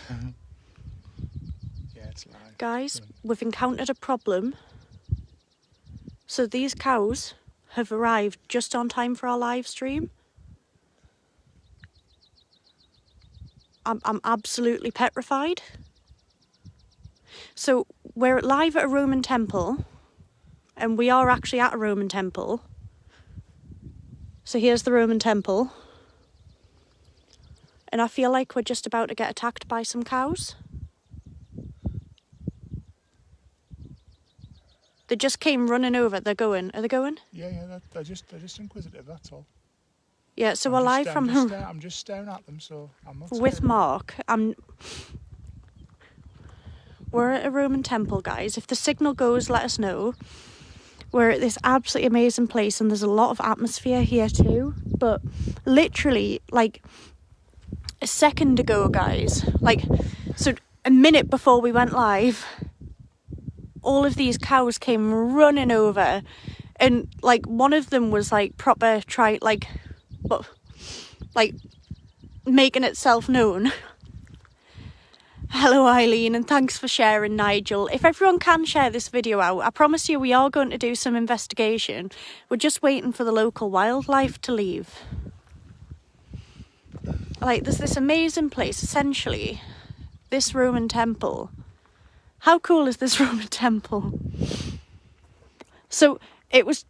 Yeah, it's live. Guys, we've encountered a problem. So these cows have arrived just on time for our live stream. I'm absolutely petrified. So we're live at a Roman temple, and we are actually at a Roman temple. So here's the Roman temple. And I feel like we're just about to get attacked by some cows. They just came running over. They're going. Are they going? Yeah, they're just inquisitive, that's all. Yeah, so we're live from... I'm just staring at them, so I'm not with Mark. We're at a Roman temple, guys. If the signal goes, let us know. We're at this absolutely amazing place, and there's a lot of atmosphere here too. But literally, like, a second ago, guys, like, so a minute before we went live, all of these cows came running over, and like one of them was like proper making itself known. Hello Eileen, and thanks for sharing, Nigel. If everyone can share this video out, I promise you we are going to do some investigation. We're just waiting for the local wildlife to leave. Like, there's this amazing place, essentially, this Roman temple. How cool is this Roman temple? So it was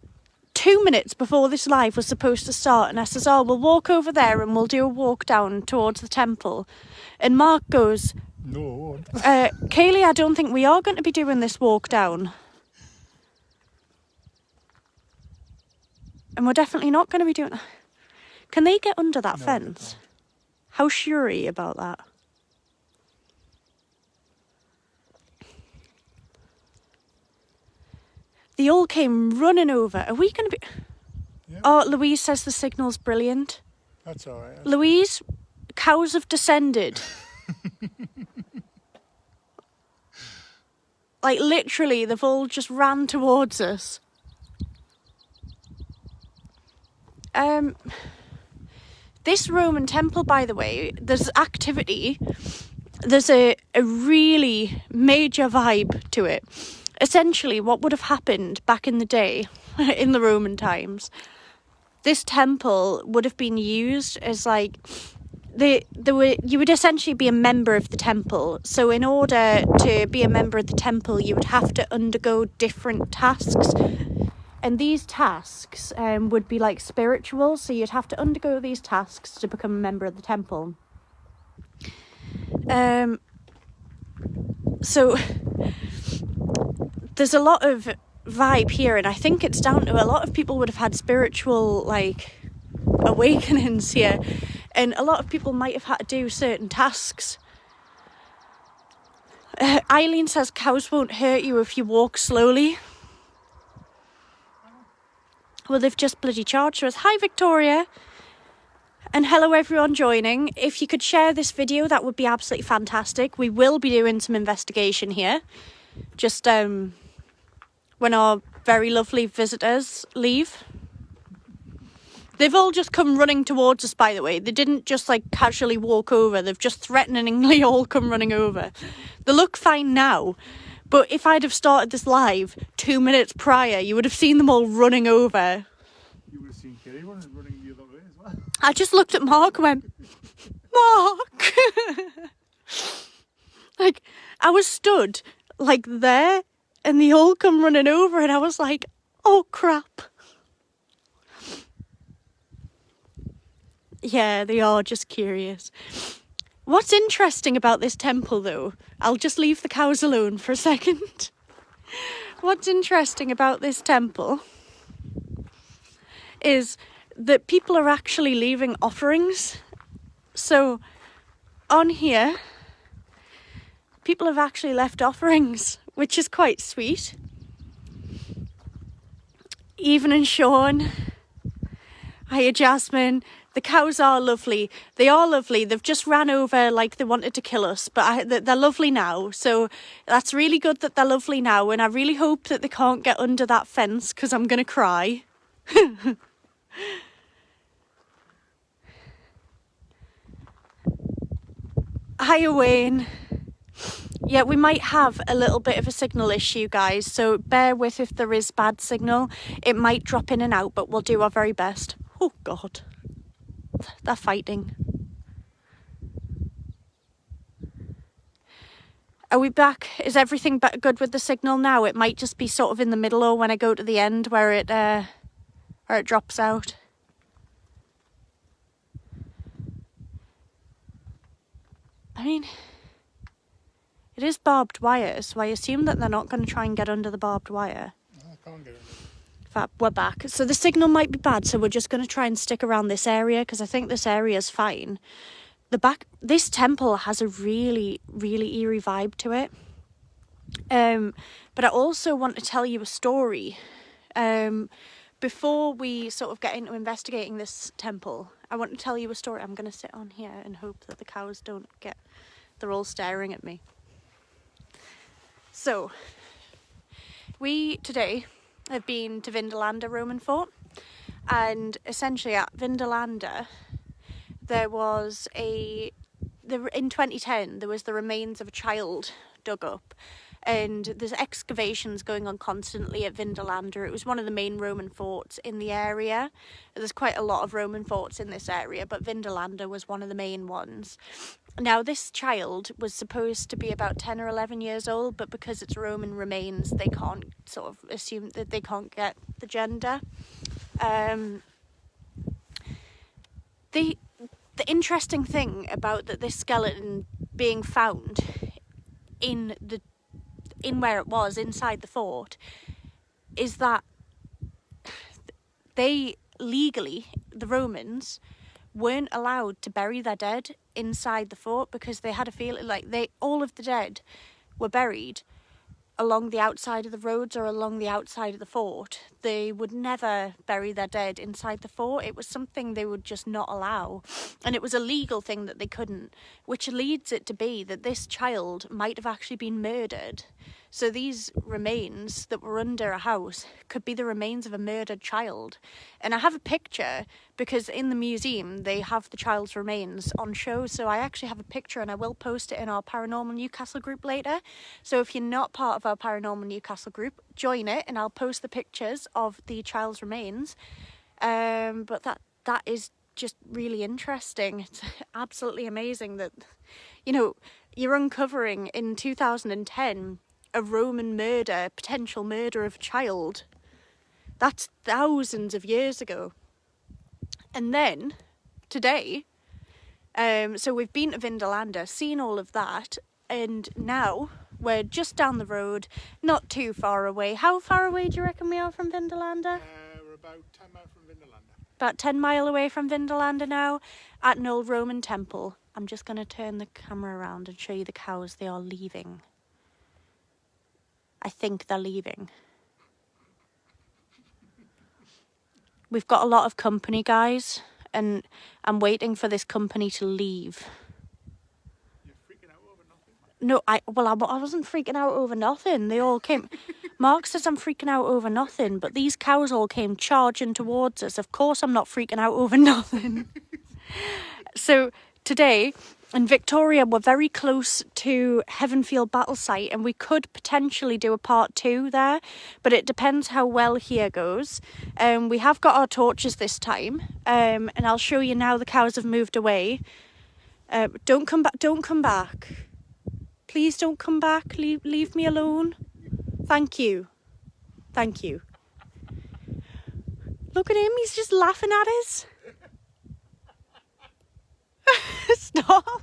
2 minutes before this live was supposed to start, and I says, oh, we'll walk over there and we'll do a walk down towards the temple. And Mark goes, no. Kaylee, I don't think we are going to be doing this walk down. And we're definitely not going to be doing it. Can they get under that fence? How sure are you about that? They all came running over. Are we going to be... Yeah. Oh, Louise says the signal's brilliant. That's all right. Louise, cows have descended. Like, literally, they've all just ran towards us. This Roman temple, by the way, there's activity. There's a really major vibe to it. Essentially, what would have happened back in the day, in the Roman times, this temple would have been used as like, you would essentially be a member of the temple. So in order to be a member of the temple, you would have to undergo different tasks. And these tasks would be like spiritual. So you'd have to undergo these tasks to become a member of the temple. So there's a lot of vibe here, and I think it's down to a lot of people would have had spiritual like awakenings here, and a lot of people might have had to do certain tasks. Eileen says cows won't hurt you if you walk slowly. Well, they've just bloody charged us. Hi Victoria, and hello everyone joining. If you could share this video, that would be absolutely fantastic. We will be doing some investigation here, just when our very lovely visitors leave. They've all just come running towards us, by the way. They didn't just like casually walk over. They've just threateningly all come running over. They look fine now, but if I'd have started this live 2 minutes prior, you would have seen them all running over. You would have seen Kerry running the other way as well. I just looked at Mark and went, Mark! Like, I was stood like there, and they all come running over, and I was like, oh crap. Yeah, they are just curious. What's interesting about this temple, though, I'll just leave the cows alone for a second. What's interesting about this temple is that people are actually leaving offerings. So on here, people have actually left offerings, which is quite sweet. Even and Sean. Hiya, Jasmine. The cows are lovely. They are lovely. They've just ran over like they wanted to kill us, but they're lovely now. So that's really good that they're lovely now. And I really hope that they can't get under that fence, because I'm going to cry. Hiya, Wayne. Yeah, we might have a little bit of a signal issue, guys, so bear with if there is bad signal. It might drop in and out, but we'll do our very best. Oh, God. They're fighting. Are we back? Is everything good with the signal now? It might just be sort of in the middle or when I go to the end where it drops out. I mean, it is barbed wire, so I assume that they're not going to try and get under the barbed wire. I can't get it. Fab, we're back. So the signal might be bad, so we're just going to try and stick around this area because I think this area is fine. This temple has a really, really eerie vibe to it. But I also want to tell you a story. Before we sort of get into investigating this temple, I want to tell you a story. I'm going to sit on here and hope that the cows don't they're all staring at me. So, we today have been to Vindolanda Roman Fort, and essentially at Vindolanda there was in 2010 there was the remains of a child dug up, and there's excavations going on constantly at Vindolanda. It was one of the main Roman forts in the area. There's quite a lot of Roman forts in this area, but Vindolanda was one of the main ones. Now, this child was supposed to be about 10 or 11 years old, but because it's Roman remains, they can't sort of assume that they can't get the gender. The interesting thing about this skeleton being found in where it was inside the fort is that they legally, the Romans, weren't allowed to bury their dead inside the fort because they had a feeling like all of the dead were buried along the outside of the roads or along the outside of the fort. They would never bury their dead inside the fort. It was something they would just not allow. And it was a legal thing that they couldn't, which leads it to be that this child might have actually been murdered. So these remains that were under a house could be the remains of a murdered child. And I have a picture because in the museum they have the child's remains on show. So I actually have a picture and I will post it in our Paranormal Newcastle group later. So if you're not part of our Paranormal Newcastle group, join it and I'll post the pictures of the child's remains. But that is just really interesting. It's absolutely amazing that, you're uncovering in 2010 a Roman potential murder of a child. That's thousands of years ago. And then, today, so we've been to Vindolanda, seen all of that, and now we're just down the road, not too far away. How far away do you reckon we are from Vindolanda? We're about 10 miles from Vindolanda. About 10 miles away from Vindolanda now, at an old Roman temple. I'm just going to turn the camera around and show you the cows. They are leaving. I think they're leaving. We've got a lot of company, guys, and I'm waiting for this company to leave. You're freaking out over nothing. No, I wasn't freaking out over nothing. They all came. Mark says I'm freaking out over nothing, but these cows all came charging towards us. Of course I'm not freaking out over nothing. So today in Victoria, we're very close to Heavenfield Battle Site, and we could potentially do a part 2 there, but it depends how well here goes. We have got our torches this time, and I'll show you now the cows have moved away. Don't come back. Please don't come back. Leave me alone. Thank you. Look at him, he's just laughing at us. Stop.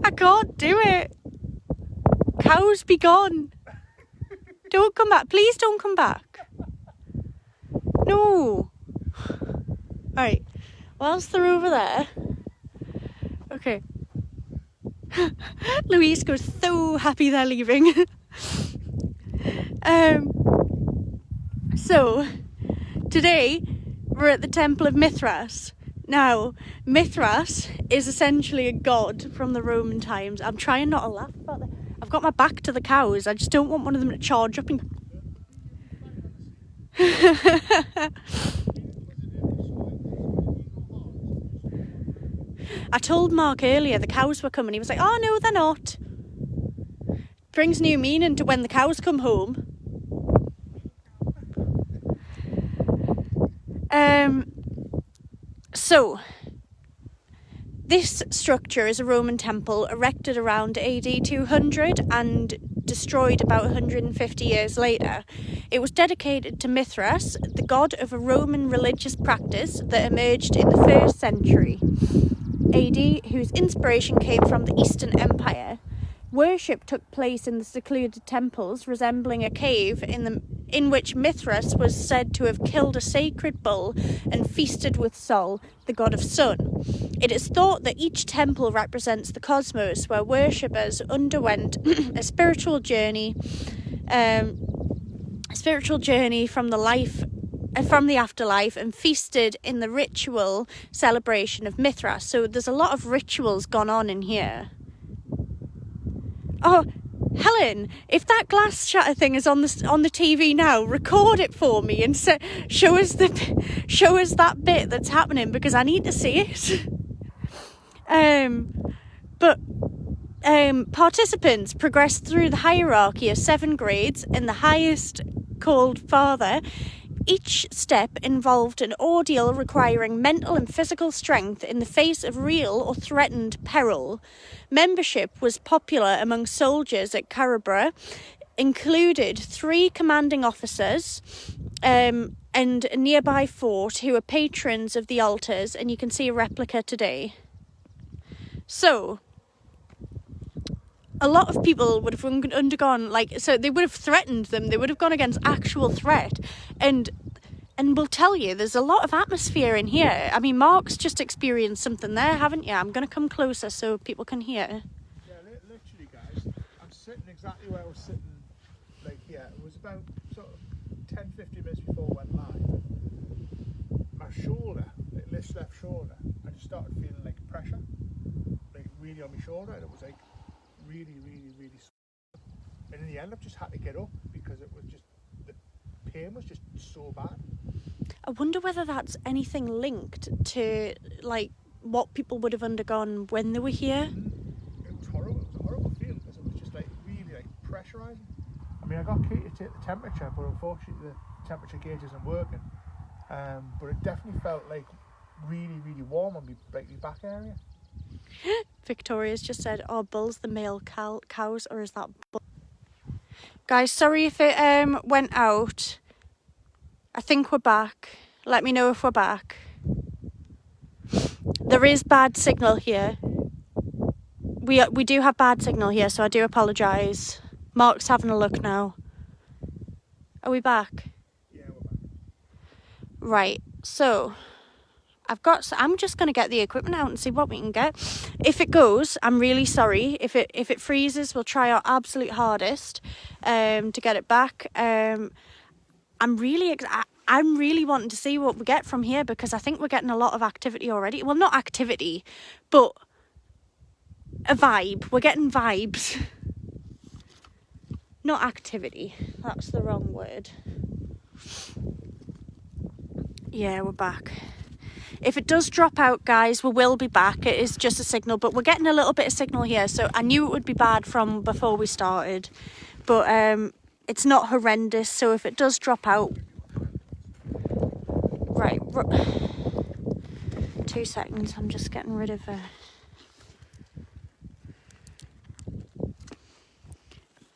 I can't do it. Cows be gone. Don't come back. Please don't come back. No. Alright. Whilst they're over there. Okay. Louise goes so happy they're leaving. So, today we're at the Temple of Mithras. Now, Mithras is essentially a god from the Roman times. I'm trying not to laugh about that. I've got my back to the cows. I just don't want one of them to charge up and... I told Mark earlier the cows were coming. He was like, oh no, they're not. Brings new meaning to when the cows come home. So, this structure is a Roman temple erected around AD 200 and destroyed about 150 years later. It was dedicated to Mithras, the god of a Roman religious practice that emerged in the 1st century AD, whose inspiration came from the Eastern Empire. Worship took place in the secluded temples resembling a cave in which Mithras was said to have killed a sacred bull and feasted with Sol, the god of sun. It is thought that each temple represents the cosmos, where worshippers underwent a spiritual journey from the afterlife and feasted in the ritual celebration of Mithras. So there's a lot of rituals gone on in here. Oh, Helen, if that glass shatter thing is on the TV now, record it for me and show us that bit that's happening, because I need to see it. Participants progressed through the hierarchy of 7 grades, and the highest, called Father. Each step involved an ordeal requiring mental and physical strength in the face of real or threatened peril. Membership was popular among soldiers at Carabra, included 3 commanding officers and a nearby fort who were patrons of the altars, and you can see a replica today. So, a lot of people would have undergone, so they would have threatened them, they would have gone against actual threat, and we'll tell you, there's a lot of atmosphere in here. I mean, Mark's just experienced something there, haven't you? I'm going to come closer so people can hear. Yeah, literally, guys, I'm sitting exactly where I was sitting, here. It was about sort of 10-15 minutes before I went live. My shoulder, this left shoulder, I just started feeling pressure, really on my shoulder, and it was really, really, really sore. And in the end, I've just had to get up because it was just, the pain was just so bad. I wonder whether that's anything linked to what people would have undergone when they were here. It was horrible. It was a horrible feeling because it was just really pressurising. I mean, I got key to take the temperature, but unfortunately the temperature gauge isn't working. But it definitely felt really, really warm on my back area. Victoria's just said, "Are bulls the male cows, or is that bull?" Guys, sorry if it went out. I think we're back. Let me know if we're back. There is bad signal here. We do have bad signal here, so I do apologise. Mark's having a look now. Are we back? Yeah, we're back. Right, so I'm just going to get the equipment out and see what we can get. If it goes, I'm really sorry. If it freezes, we'll try our absolute hardest to get it back. I'm really wanting to see what we get from here, because I think we're getting a lot of activity already. Well, not activity, but a vibe. We're getting vibes. Not activity. That's the wrong word. Yeah, we're back. If it does drop out, guys, we will be back. It is just a signal, but we're getting a little bit of signal here. So I knew it would be bad from before we started, but it's not horrendous. So if it does drop out, right, 2 seconds. I'm just getting rid of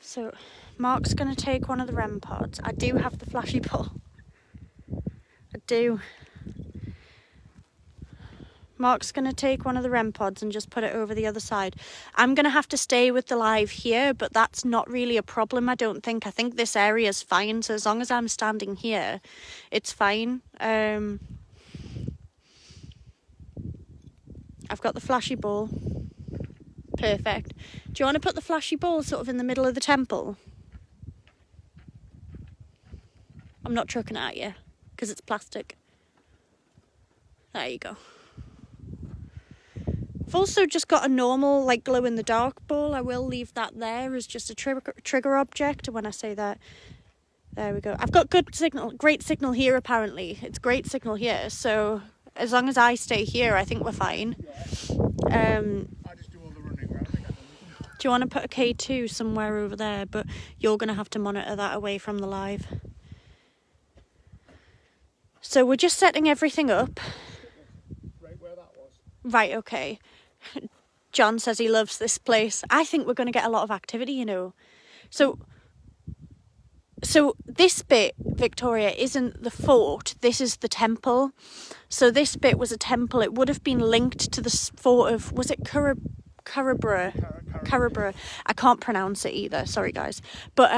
So Mark's going to take one of the REM pods. I do have the flashy ball. I do. Mark's going to take one of the REM pods and just put it over the other side. I'm going to have to stay with the live here, but that's not really a problem, I don't think. I think this area is fine, so as long as I'm standing here, it's fine. I've got the flashy ball. Perfect. Do you want to put the flashy ball sort of in the middle of the temple? I'm not chucking it at you, because it's plastic. There you go. I've also just got a normal, glow-in-the-dark ball. I will leave that there as just a trigger object when I say that. There we go. I've got good signal, great signal here, apparently. It's great signal here, so as long as I stay here, I think we're fine. I just do all the running around. I think I know. Do you want to put a K2 somewhere over there? But you're going to have to monitor that away from the live. So we're just setting everything up. Right where that was. Right, okay. John says he loves this place. I think we're going to get a lot of activity, you know. So this bit, Victoria, isn't the fort. This is the temple. So this bit was a temple. It would have been linked to the fort of, was it Carabra? I can't pronounce it either. Sorry, guys. But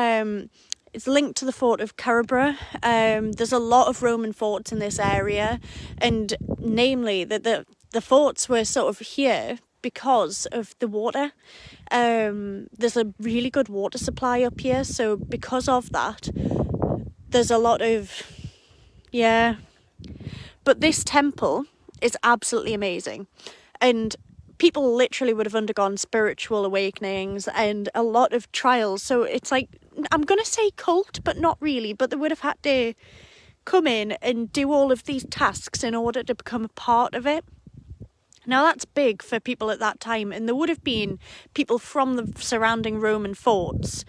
it's linked to the fort of Carabra. There's a lot of Roman forts in this area, and namely the forts were sort of here because of the water. There's a really good water supply up here, so because of that, there's a lot of, yeah. But this temple is absolutely amazing, and people literally would have undergone spiritual awakenings and a lot of trials. So it's like, I'm going to say cult, but not really, but they would have had to come in and do all of these tasks in order to become a part of it. Now that's big for people at that time, and there would have been people from the surrounding Roman forts.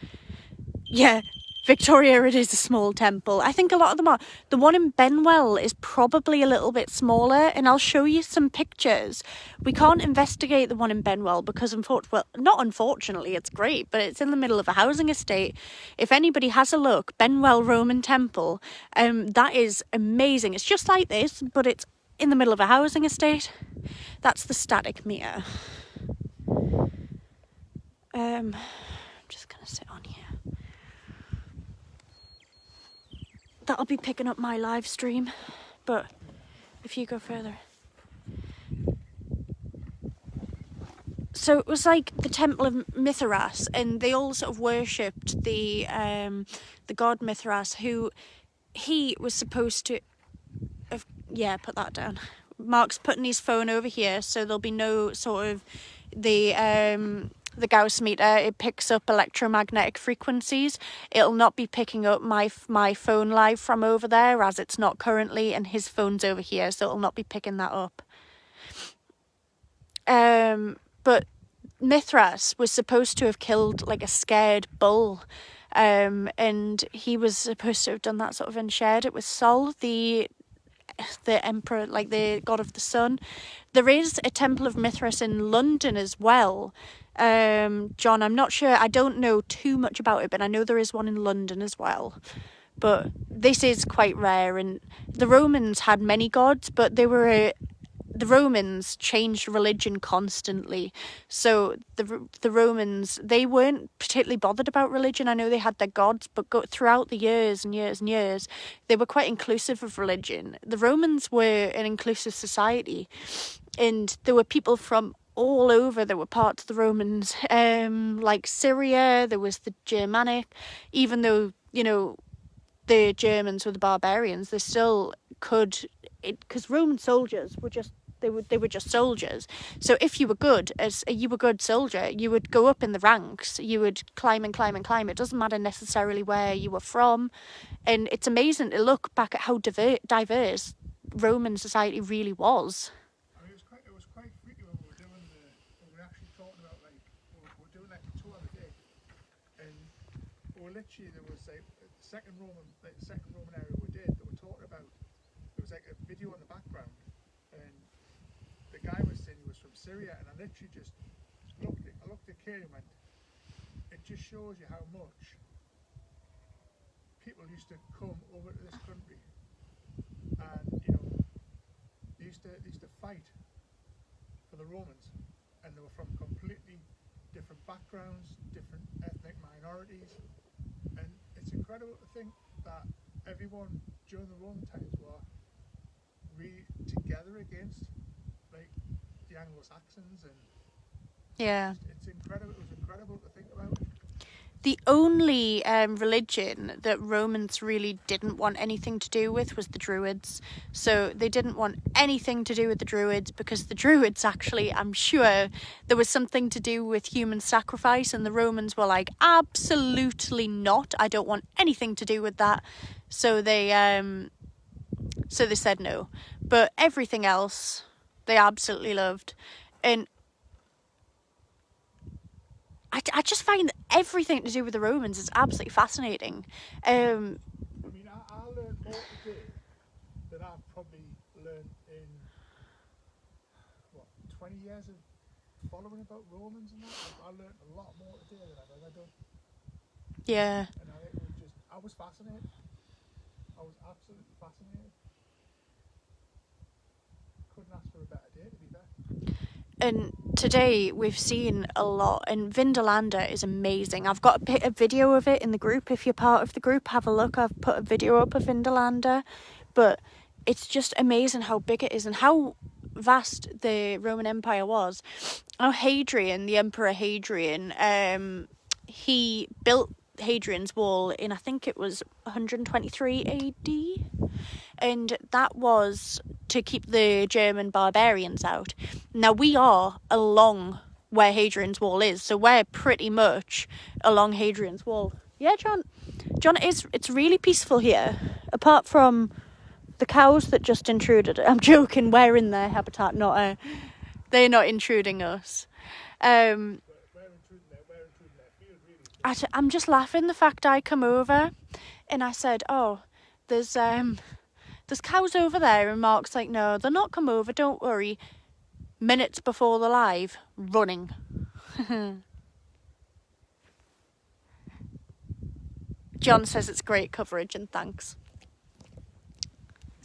Yeah, Victoria, it is a small temple. I think a lot of them are. The one in Benwell is probably a little bit smaller, and I'll show you some pictures. We can't investigate the one in Benwell because, not unfortunately, it's great, but it's in the middle of a housing estate. If anybody has a look, Benwell Roman Temple, that is amazing. It's just like this, but it's in the middle of a housing estate. That's the static meter. I'm just going to sit on here. That'll be picking up my live stream, but if you go further. So it was like the Temple of Mithras, and they all sort of worshipped the god Mithras, who he was supposed to have, yeah, put that down. Mark's putting his phone over here, so there'll be no sort of the Gauss meter. It picks up electromagnetic frequencies. It'll not be picking up my phone live from over there, as it's not currently, and his phone's over here, so it'll not be picking that up. But Mithras was supposed to have killed like a scared bull, and he was supposed to have done that sort of and shared it with Sol, the emperor, like the god of the sun. There is a Temple of Mithras in London as well. John, I'm not sure, I don't know too much about it, but I know there is one in London as well. But this is quite rare, and the Romans had many gods, but the Romans changed religion constantly. So the Romans, they weren't particularly bothered about religion. I know they had their gods, but throughout the years and years and years, they were quite inclusive of religion. The Romans were an inclusive society, and there were people from all over that were part of the Romans, like Syria. There was the Germanic. Even though, you know, the Germans were the barbarians, they still could, because Roman soldiers were just, they were just soldiers. So if you were good, good soldier, you would go up in the ranks, you would climb and climb and climb. It doesn't matter necessarily where you were from. And it's amazing to look back at how diverse Roman society really was. I mean, it was quite freaky when we were doing when we were actually talking about, like, we were doing like a tour of the day, and we were literally, there was like the second Roman area we did, that we're talking about, there was like a video in the background, and the guy was saying he was from Syria, and I literally just looked at Kate and went, it just shows you how much people used to come over to this country, and you know, they used to fight for the Romans, and they were from completely different backgrounds, different ethnic minorities, and it's incredible to think that everyone during the Roman times were really together against, like, the Anglo-Saxons, and yeah, it's incredible. It was incredible to think about. The only religion that Romans really didn't want anything to do with was the Druids. So they didn't want anything to do with the Druids, because the Druids actually, I'm sure, there was something to do with human sacrifice, and the Romans were like, absolutely not. I don't want anything to do with that. So they said no. But everything else, they absolutely loved. And I just find everything to do with the Romans is absolutely fascinating. I mean, I learned more today than I've probably learned in, what, 20 years of following about Romans and that. I learned a lot more today than I've ever done. Yeah. And it was just, I was fascinated. I was absolutely fascinated. Couldn't ask for a better day, to be fair. And today we've seen a lot, and Vindolanda is amazing. I've got a video of it in the group. If you're part of the group, have a look. I've put a video up of Vindolanda, but it's just amazing how big it is and how vast the Roman Empire was. Oh, Hadrian, the Emperor Hadrian, he built Hadrian's Wall in, I think it was 123 AD, and that was to keep the German barbarians out. Now we are along where Hadrian's Wall is, so we're pretty much along Hadrian's Wall. Yeah, John, it's really peaceful here, apart from the cows that just intruded. I'm joking, we're in their habitat, they're not intruding us. I'm just laughing the fact I come over and I said, oh, there's cows over there, and Mark's like, no, they're not come over, don't worry. Minutes before the live, running. John says it's great coverage, and thanks.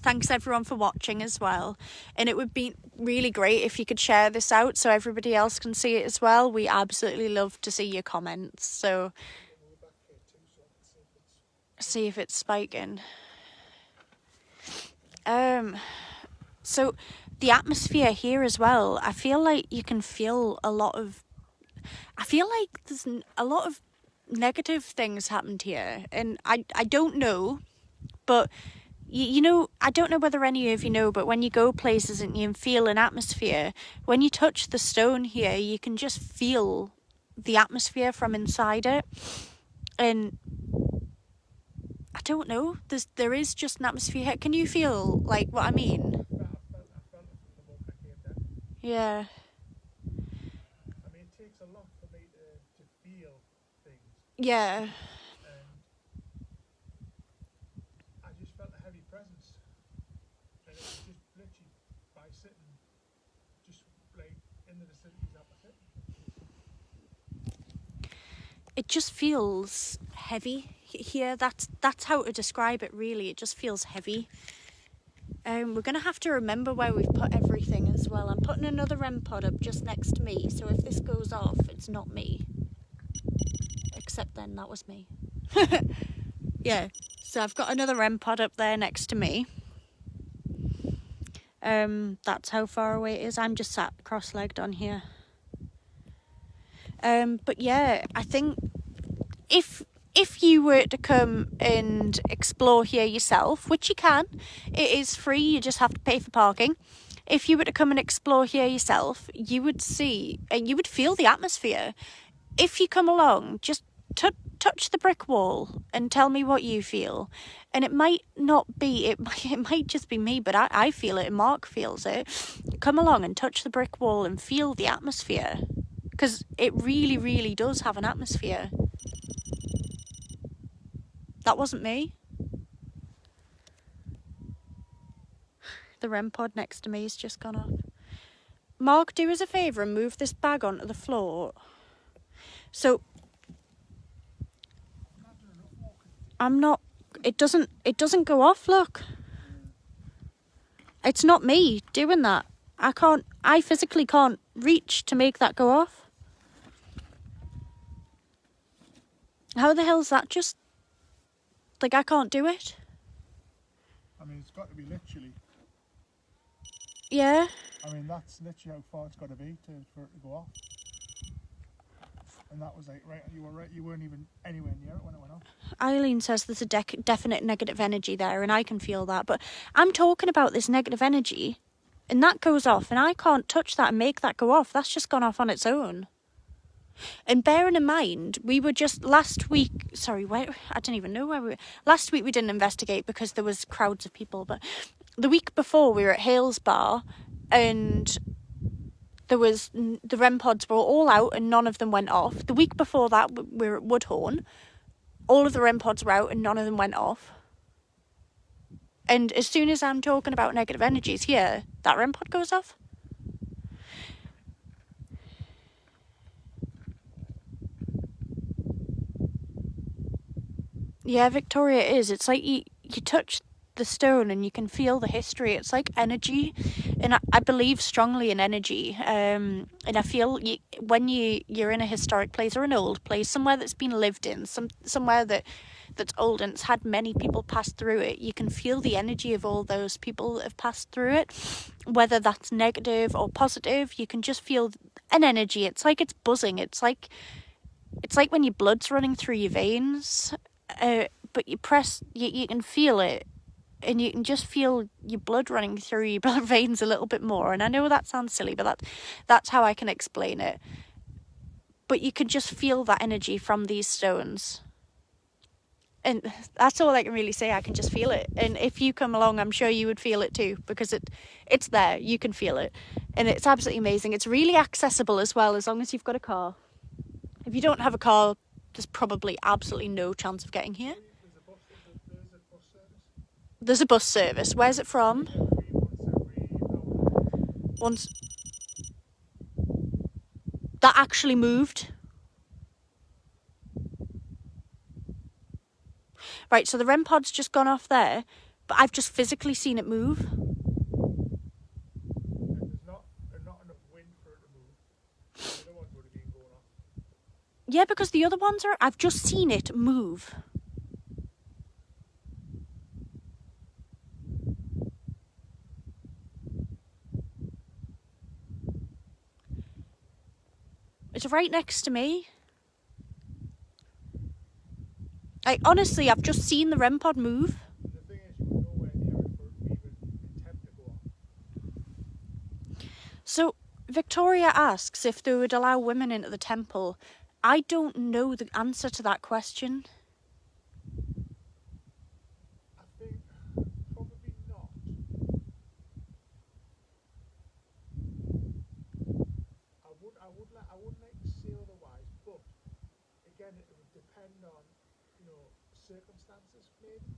Thanks everyone for watching as well, and it would be really great if you could share this out so everybody else can see it as well. We absolutely love to see your comments, so see if it's spiking. So the atmosphere here as well, I feel like you can feel I feel like there's a lot of negative things happened here, and I don't know, but you know, I don't know whether any of you know, but when you go places and you feel an atmosphere, when you touch the stone here, you can just feel the atmosphere from inside it. And I don't know, there is just an atmosphere here. Can you feel like what I mean? I felt it from the moment I came down. Yeah. I mean, it takes a lot for me to feel things. Yeah. I just felt a heavy presence, and it was just literally by sitting just like in the vicinity that was it. It just feels heavy here. That's how to describe it, really. It just feels heavy. We're gonna have to remember where we've put everything as well. I'm putting another REM pod up just next to me, so if this goes off, it's not me. Except then that was me. Yeah. So I've got another REM pod up there next to me. That's how far away it is. I'm just sat cross-legged on here. But yeah, I think if you were to come and explore here yourself, which you can, it is free, you just have to pay for parking. If you were to come and explore here yourself, you would see and you would feel the atmosphere. If you come along, just touch the brick wall and tell me what you feel. And it might not be, it might just be me, but I feel it and Mark feels it. Come along and touch the brick wall and feel the atmosphere, because it really, really does have an atmosphere. That wasn't me. The REM pod next to me has just gone off. Mark, do us a favour and move this bag onto the floor. So I'm not, it doesn't go off, look. It's not me doing that. I physically can't reach to make that go off. How the hell's that just, like, I can't do it? I mean, it's got to be literally. Yeah. I mean, that's literally how far it's got to be for it to go off. And that was like, right, you weren't even anywhere near it when it went off. Eileen says there's a definite negative energy there, and I can feel that. But I'm talking about this negative energy, and that goes off, and I can't touch that and make that go off. That's just gone off on its own. And bearing in mind, we were just last week, I don't even know where we were. Last week we didn't investigate because there was crowds of people, but the week before we were at Hales Bar, and the REM pods were all out and none of them went off. The week before that, we were at Woodhorn. All of the REM pods were out and none of them went off. And as soon as I'm talking about negative energies here, that REM pod goes off. Yeah, Victoria, it is. It's like you touch the stone and you can feel the history. It's like energy, and I believe strongly in energy. And I feel when you're in a historic place or an old place, somewhere that's been lived in, somewhere that's old and it's had many people pass through it, you can feel the energy of all those people that have passed through it, whether that's negative or positive. You can just feel an energy. It's like it's buzzing. It's like when your blood's running through your veins. But you can feel it, and you can just feel your blood running through your blood veins a little bit more. And I know that sounds silly, but that's how I can explain it. But you can just feel that energy from these stones. And that's all I can really say. I can just feel it. And if you come along, I'm sure you would feel it too, because it's there. You can feel it. And it's absolutely amazing. It's really accessible as well, as long as you've got a car. If you don't have a car, there's probably absolutely no chance of getting here. There's a bus service. Where's it from? Once. That actually moved. Right, so the REM pod's just gone off there, but I've just physically seen it move. There's not enough wind for it to move. The other ones would have been going off. Yeah, because the other ones I've just seen it move. It's right next to me. Honestly, I've just seen the REM pod move. The thing is, you were nowhere near it for it to even attempt to go off. So, Victoria asks if they would allow women into the temple. I don't know the answer to that question. I think probably not. I wouldn't like to say otherwise, but again, it would depend on, circumstances maybe.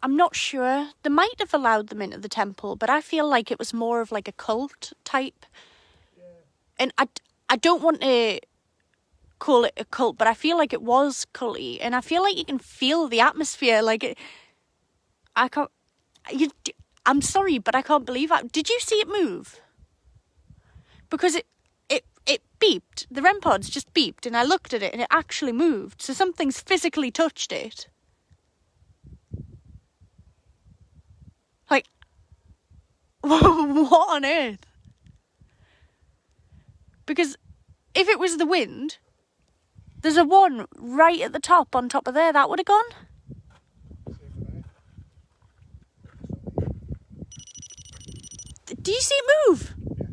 I'm not sure. They might have allowed them into the temple, but I feel like it was more of like a cult type. Yeah. And I don't want to call it a cult, but I feel like it was culty, and I feel like you can feel the atmosphere. I'm sorry, but I can't believe that. Did you see it move? Because it beeped. The REM pods just beeped, and I looked at it, and it actually moved. So something's physically touched it. Like, what on earth? Because if it was the wind, there's a one right at the top, on top of there, that would have gone. Do you see it move? Yeah.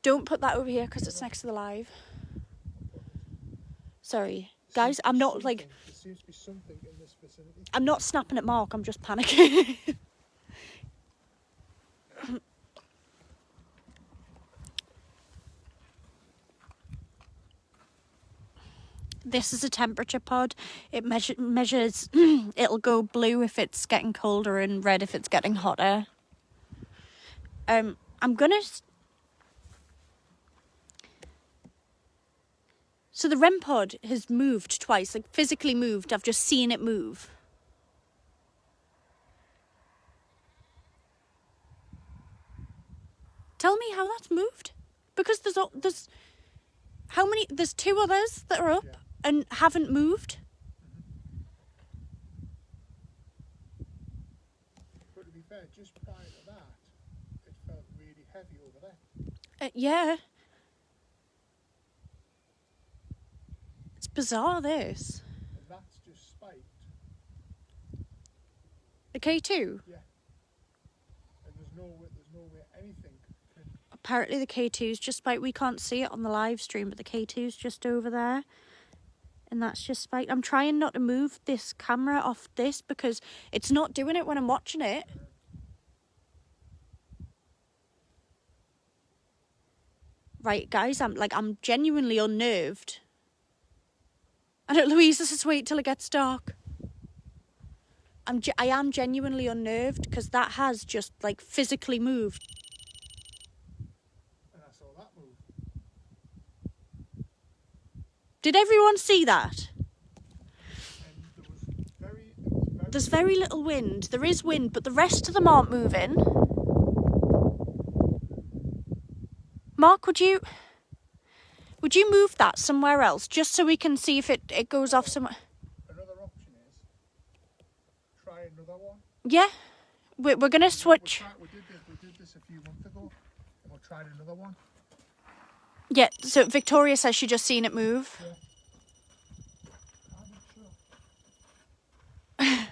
Don't put that over here because it's next to the live. Sorry. Guys, I'm not like... There seems to be something in this vicinity. I'm not snapping at Mark, I'm just panicking. This is a temperature pod. It measures... It'll go blue if it's getting colder and red if it's getting hotter. I'm gonna... So the REM pod has moved twice, like physically moved. I've just seen it move. Tell me how that's moved. Because there's how many? There's two others that are up and haven't moved. But to be fair, just prior to that, it felt really heavy over there. Yeah. It's bizarre, this. And that's just spiked. The K2? Yeah. And there's no way anything can... Apparently the K2's just spiked. We can't see it on the live stream, but the K2's just over there. And that's just spiked. I'm trying not to move this camera off this because it's not doing it when I'm watching it. Right, guys, I'm genuinely unnerved. I don't, Louise, just wait till it gets dark. I am genuinely unnerved because that has just like physically moved. And I saw that move. Did everyone see that? And there was There's very little wind. There is wind, but the rest of them aren't moving. Mark, would you move that somewhere else just so we can see if it goes off somewhere? Another option is try another one. Yeah, we're going to switch. We did this a few months ago, and we tried another one. Yeah, so Victoria says she just seen it move. Yeah. I'm not sure.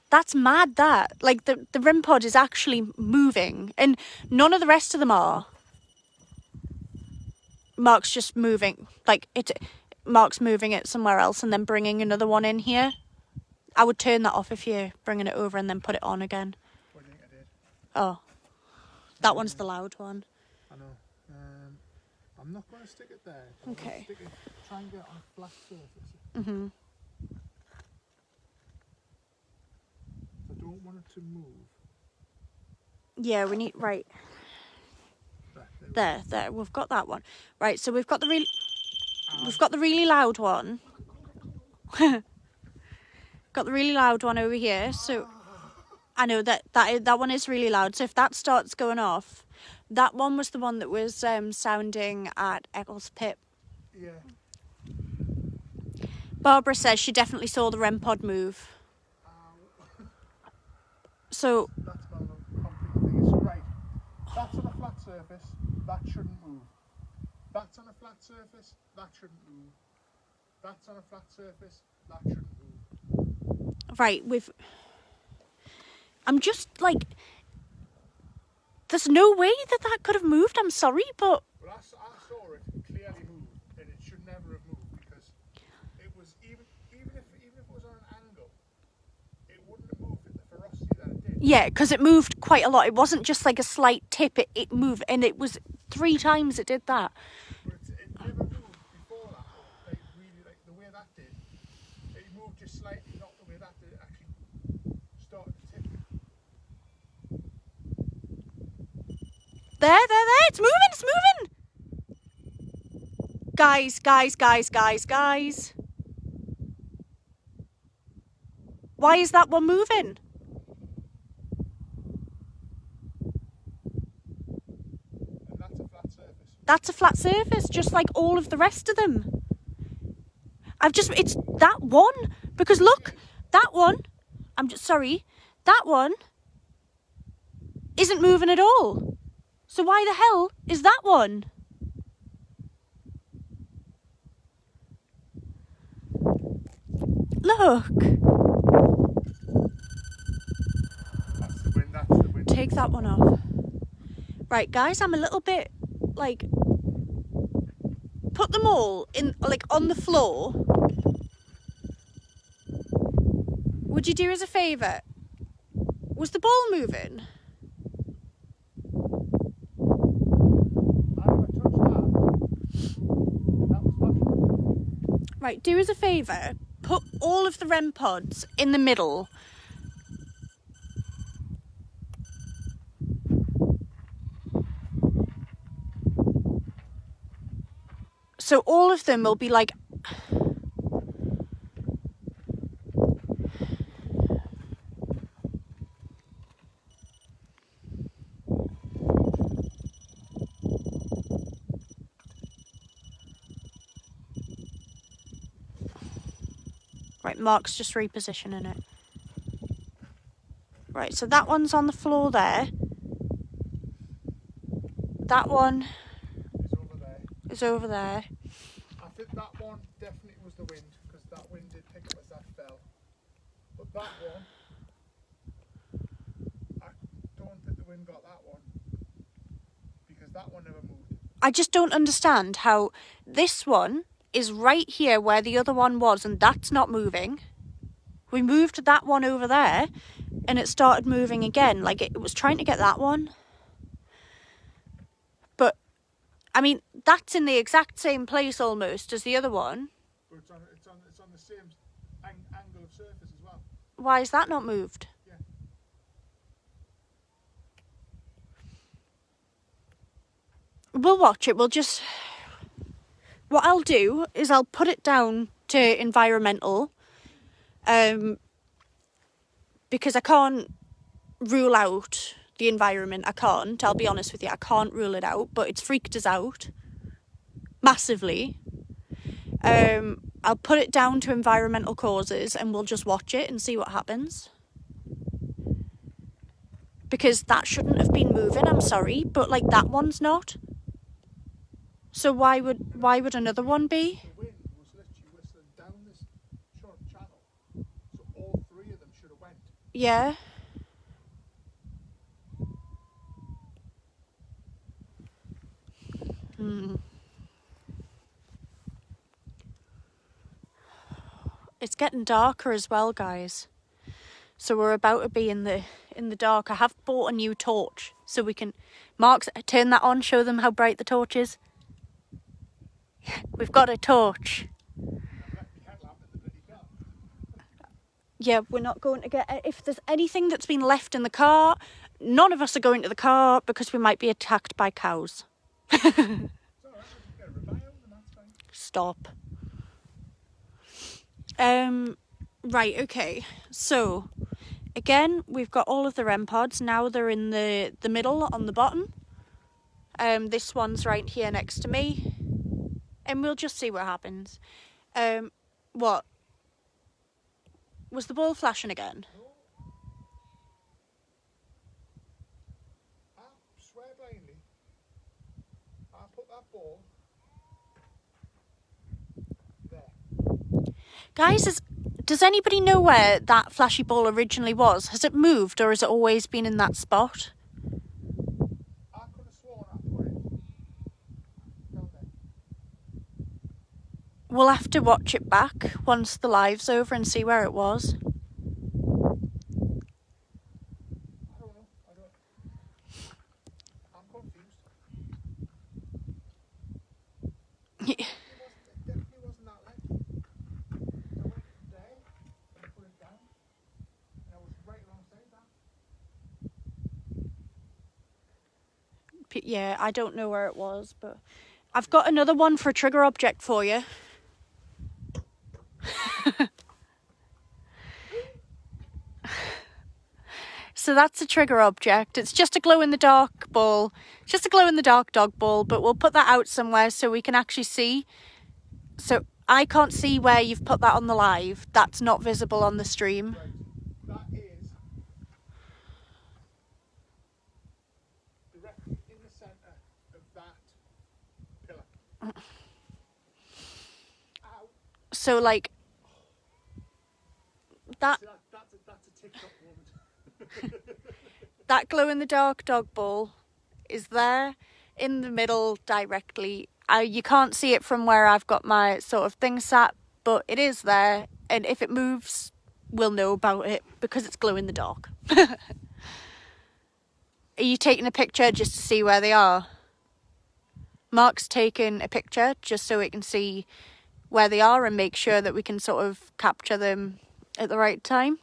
That's mad, that. Like, the REM pod is actually moving, and none of the rest of them are. Mark's just moving, Mark's moving it somewhere else and then bringing another one in here. I would turn that off if you're bringing it over and then put it on again. What do you think I did? Oh, that one's the loud one. I know. I'm not going to stick it there. Okay. Try and get it on a flat surface. Mm-hmm. I don't want it to move. Yeah, we need, right. There, we've got that one. Right, so we've got the really loud one. Got the really loud one over here. So I know that one is really loud. So if that starts going off, that one was the one that was sounding at Eccles Pit. Yeah. Barbara says she definitely saw the REM pod move. So That's about the complete thing. So right, that's on a flat surface. That shouldn't move. That's on a flat surface. That shouldn't move. That's on a flat surface. That shouldn't move. right, I'm just like, there's no way that could have moved. I'm sorry, but Well, I saw it clearly move, and it should never have moved because it was even if it was on an angle, it wouldn't have moved at the ferocity that it did. yeah, because it moved quite a lot. It wasn't just like a slight tip. It moved, and it was 3 times it did that. But it never moved before that. Like really, like the way that did. It moved just slightly, not the way that did. It actually started to tip. There, it's moving. Guys. Why is that one moving? And that's a flat surface. That's a flat surface, just like all of the rest of them. It's that one, because look, that one, that one isn't moving at all. So why the hell is that one? Look. That's the wind. Take that one off. Right, guys, I'm a little bit, like, put them all in, like, on the floor. Would you do us a favour? Was the ball moving? I never touched that. And that was flashing. Right, do us a favour. Put all of the REM pods in the middle. So all of them will be like... Right, Mark's just repositioning it. Right, so that one's on the floor there. That one is over there. I think that one definitely was the wind, because that wind did pick up as that fell. But that one, I don't think the wind got that one, because that one never moved. I just don't understand how this one is right here where the other one was, and that's not moving. We moved that one over there, and it started moving again. Like, it was trying to get that one. But, I mean, that's in the exact same place almost as the other one. But it's on the same angle of surface as well. Why is that not moved? Yeah. We'll watch it. We'll just... What I'll do is I'll put it down to environmental. Because I can't rule out the environment. I can't. I'll be honest with you. I can't rule it out. But it's freaked us out. Massively. I'll put it down to environmental causes and we'll just watch it and see what happens. Because that shouldn't have been moving, I'm sorry, but like that one's not. So why would another one be? The wind was literally whistling down this short channel, so all three of them should have went. Yeah. It's getting darker as well, guys. So we're about to be in the dark. I have bought a new torch so we can... Mark's, turn that on, show them how bright the torch is. We've got a torch. Yeah, we're not going to get... If there's anything that's been left in the car, none of us are going to the car because we might be attacked by cows. Stop. Right, okay. So, again, we've got all of the REM pods. Now they're in the middle on the bottom. This one's right here next to me. And we'll just see what happens. What? Was the ball flashing again? I swear blindly, I put that ball there. Guys, does anybody know where that flashy ball originally was? Has it moved or has it always been in that spot? I could have sworn I put it down there. We'll have to watch it back once the live's over and see where it was. I don't know. I'm confused. It definitely wasn't that length. I went there and put it down, and I was right alongside that. Yeah, I don't know where it was, but I've got another one for a trigger object for you. So that's a trigger object. It's just a glow-in-the-dark ball. It's just a glow-in-the-dark dog ball, but we'll put that out somewhere so we can actually see. So I can't see where you've put that on the live. That's not visible on the stream. Right. That is directly in the centre of that pillar. Ow. So like that. See, that's a TikTok moment. That glow-in-the-dark dog ball is there in the middle directly. You can't see it from where I've got my sort of thing sat, but it is there. And if it moves, we'll know about it because it's glow-in-the-dark. Are you taking a picture just to see where they are? Mark's taking a picture just so we can see where they are and make sure that we can sort of capture them at the right time.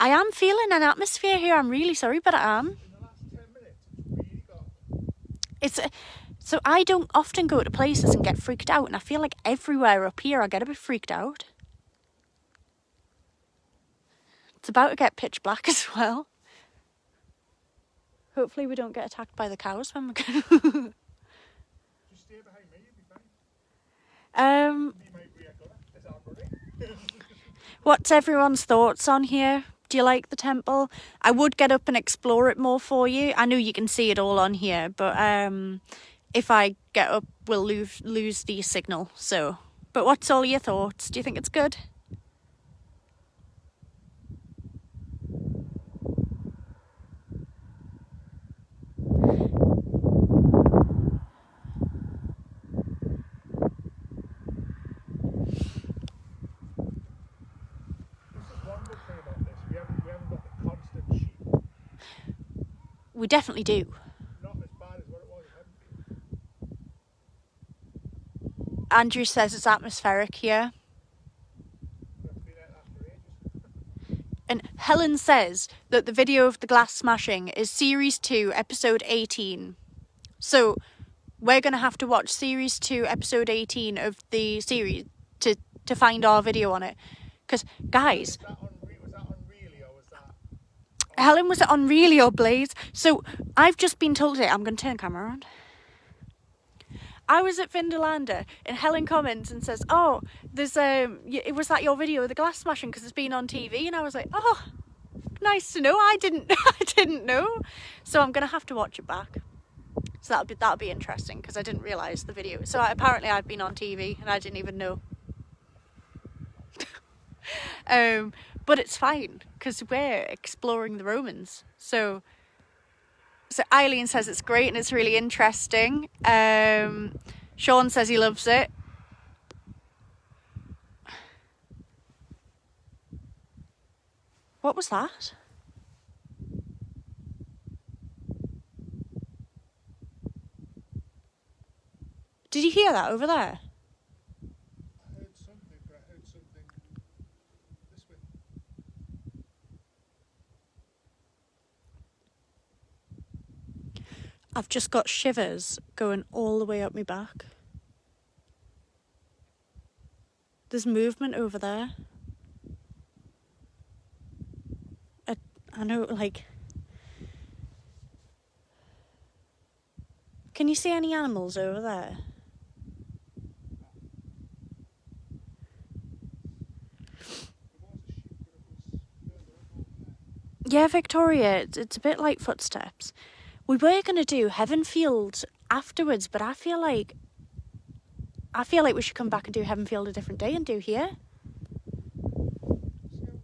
I am feeling an atmosphere here. I'm really sorry, but I am. In the last 10 minutes, it's really got. So I don't often go to places and get freaked out, and I feel like everywhere up here I get a bit freaked out. It's about to get pitch black as well. Hopefully we don't get attacked by the cows when we go. Just stay behind me, you'll be fine. You might react on it as I'm running. What's everyone's thoughts on here? Do you like the temple? I would get up and explore it more for you. I know you can see it all on here, but if I get up, we'll lose the signal. So, but what's all your thoughts? Do you think it's good? We definitely do. Not as bad as what it was in Heavenfield. Andrew says it's atmospheric here. I've been out that for ages. And Helen says that the video of the glass smashing is Series 2, Episode 18. So we're going to have to watch Series 2, Episode 18 of the series to find our video on it. Because, guys... Was that on Really or was that... Helen, was it on Really or Blaze? So I've just been told today... I'm going to turn the camera around. I was at Vindolanda and Helen comments and says, oh, there's was that your video of the glass smashing because it's been on TV? And I was like, oh, nice to know. I didn't know. So I'm going to have to watch it back. So that'll be interesting because I didn't realise the video. So apparently I've been on TV and I didn't even know. But it's fine because we're exploring the Romans. So Eileen says it's great and it's really interesting. Sean says he loves it. What was that? Did you hear that over there? I heard something, but I heard something this way. I've just got shivers going all the way up my back. There's movement over there. I know, like... Can you see any animals over there? Yeah, Victoria, it's a bit like footsteps. We were going to do Heavenfield afterwards, but I feel like we should come back and do Heavenfield a different day and do here.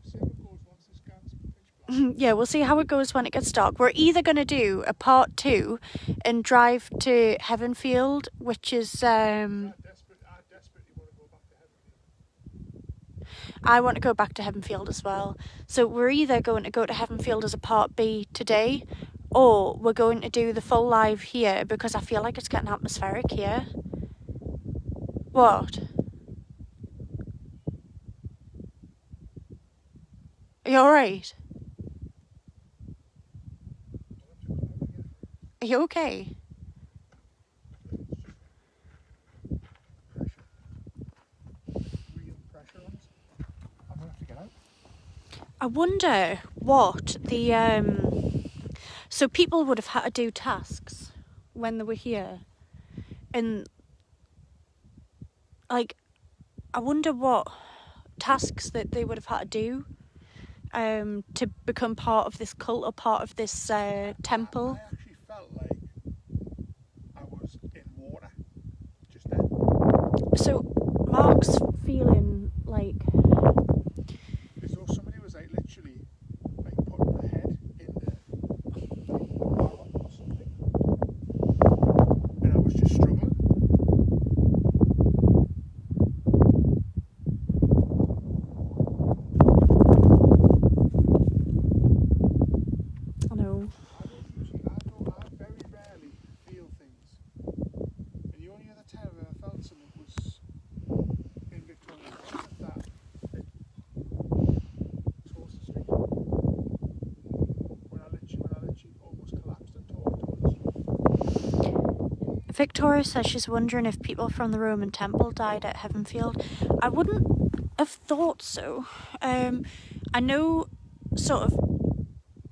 See how it goes once this gets pitch black. Yeah, we'll see how it goes when it gets dark. We're either going to do a part 2 and drive to Heavenfield, which is... I desperately want to go back to Heavenfield. I want to go back to Heavenfield as well. So we're either going to go to Heavenfield as a part B today, or we're going to do the full live here because I feel like it's getting atmospheric here. What? Are you alright? Are you okay? Real pressure on us. I'm going to have to get out. I wonder what the... So people would have had to do tasks when they were here. And, like, I wonder what tasks that they would have had to do to become part of this cult or part of this temple. I actually felt like I was in water just then. So Mark's feeling like... As though somebody was like literally like putting their head in the water or something. And I was just struggling. I know. I very rarely feel things. And the only other time I ever felt something was in Victoria Cross at that Toaster Street. When I literally almost collapsed and tore the street. Victoria says she's wondering if people from the Roman temple died at Heavenfield. I wouldn't have thought so. I know sort of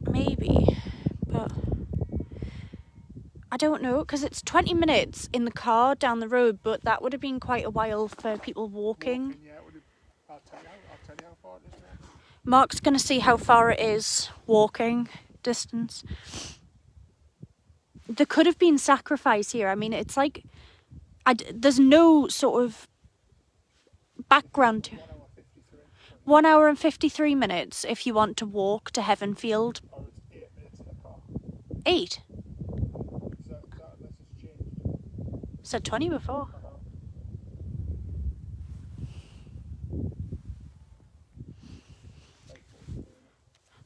maybe, but I don't know because it's 20 minutes in the car down the road, but that would have been quite a while for people walking. Yeah, I'll tell you how far it is now. Mark's going to see how far it is walking distance. There could have been sacrifice here. I mean, it's like there's no sort of background to 1 hour and 53 minutes if you want to walk to Heavenfield. Or it's 8 minutes in the car. 8. That unless it's changed. Said 20 before.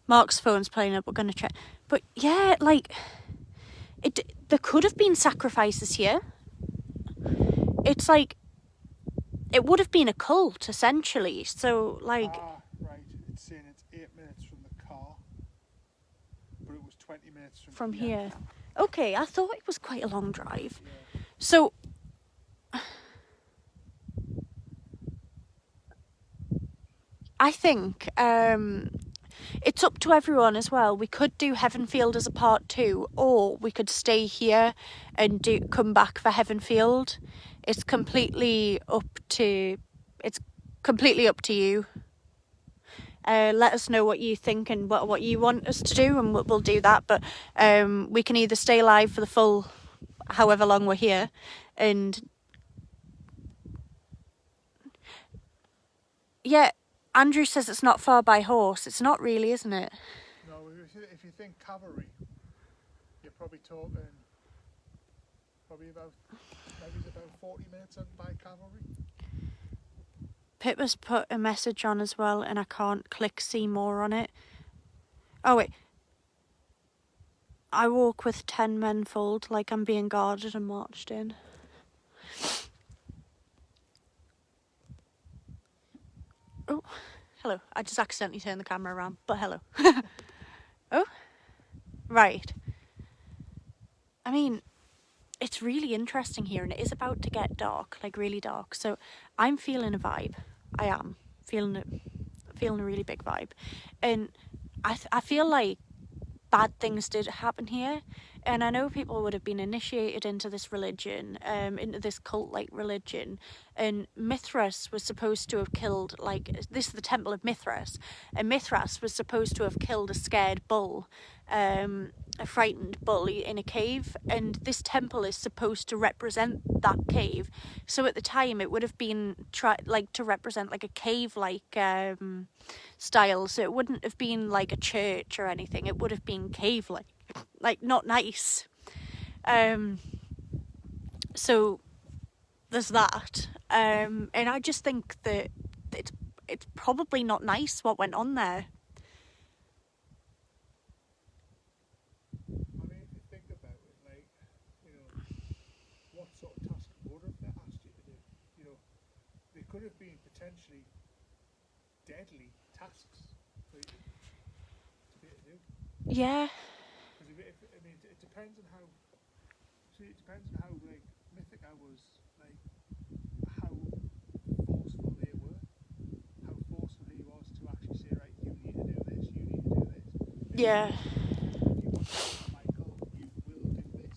Mark's phone's playing up. We're going to check. But yeah, like... there could have been sacrifices here. It's like, it would have been a cult, essentially. So, like... Ah, right. It's saying it's 8 minutes from the car, but it was 20 minutes from here. here. Okay, I thought it was quite a long drive. Yeah. So... I think it's up to everyone as well. We could do Heavenfield as a part 2, or we could stay here and come back for Heavenfield. It's completely up to you. Let us know what you think and what you want us to do, and we'll do that. But we can either stay live for the full however long we're here, and yeah. Andrew says it's not far by horse. It's not really, isn't it? No, if you think cavalry, you're probably talking maybe about 40 minutes by cavalry. Pippa's put a message on as well, and I can't click see more on it. Oh wait. I walk with 10 men fold like I'm being guarded and marched in. Oh, hello. I just accidentally turned the camera around, but hello. Oh, right. I mean, it's really interesting here, and it is about to get dark, like really dark. So I'm feeling a vibe. I am feeling a really big vibe, and I feel like bad things did happen here. And I know people would have been initiated into this religion, into this cult-like religion. And Mithras was supposed to have killed, like, this is the Temple of Mithras. And Mithras was supposed to have killed a scared bull, a frightened bull in a cave. And this temple is supposed to represent that cave. So at the time, it would have been to represent like a cave-like style. So it wouldn't have been like a church or anything. It would have been cave-like, not nice. So there's that. And I just think that it's probably not nice what went on there. I mean, if you think about it, like, you know, what sort of task would have they asked you to do? You know, they could have been potentially deadly tasks for you to be able to do. Yeah. I mean, it depends on how. See, it depends on how like Mythica was, like how forceful they were, how forceful he was to actually say, right, you need to do this, you need to do this. Yeah. If you want to Michael, you will do this.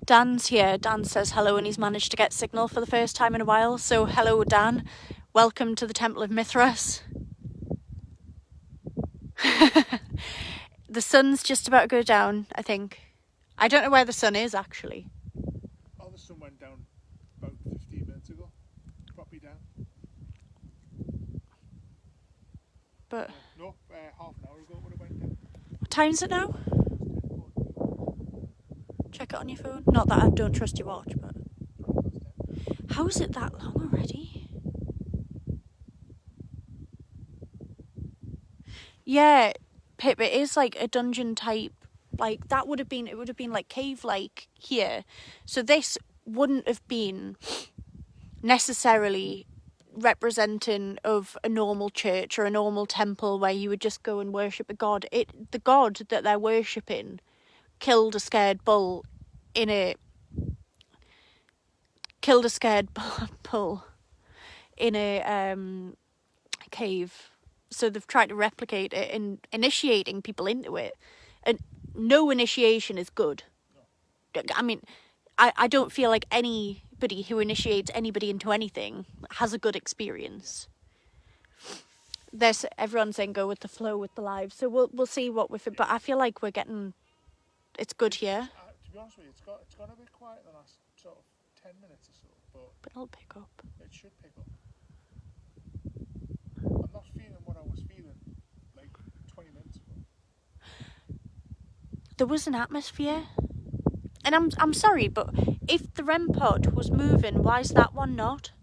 Dan's here. Dan says hello, and he's managed to get signal for the first time in a while. So hello, Dan. Welcome to the Temple of Mithras. The sun's just about to go down, I think. I don't know where the sun is, actually. Oh, the sun went down about 15 minutes ago. Properly down. But No, half an hour ago it would have went down. what time is it now? Check it on your phone. Not that I don't trust your watch, but... How is it that long already? Yeah, Pip, it is like a dungeon type. Like, it would have been like cave-like here. So this wouldn't have been necessarily representing of a normal church or a normal temple where you would just go and worship a god. The god that they're worshipping killed a scared bull in a cave. So they've tried to replicate it in initiating people into it. And no initiation is good. I mean, I don't feel like anybody who initiates anybody into anything has a good experience. There's everyone saying go with the flow with the live. So we'll see what we're... But I feel like we're getting... It's good here. To be honest with you, it's gone a bit quiet the last sort of 10 minutes or so, But it'll pick up. it should pick up. I'm not feeling what I was feeling like 20 minutes ago. There was an atmosphere. And I'm sorry, but if the REM pod was moving, why is that one not?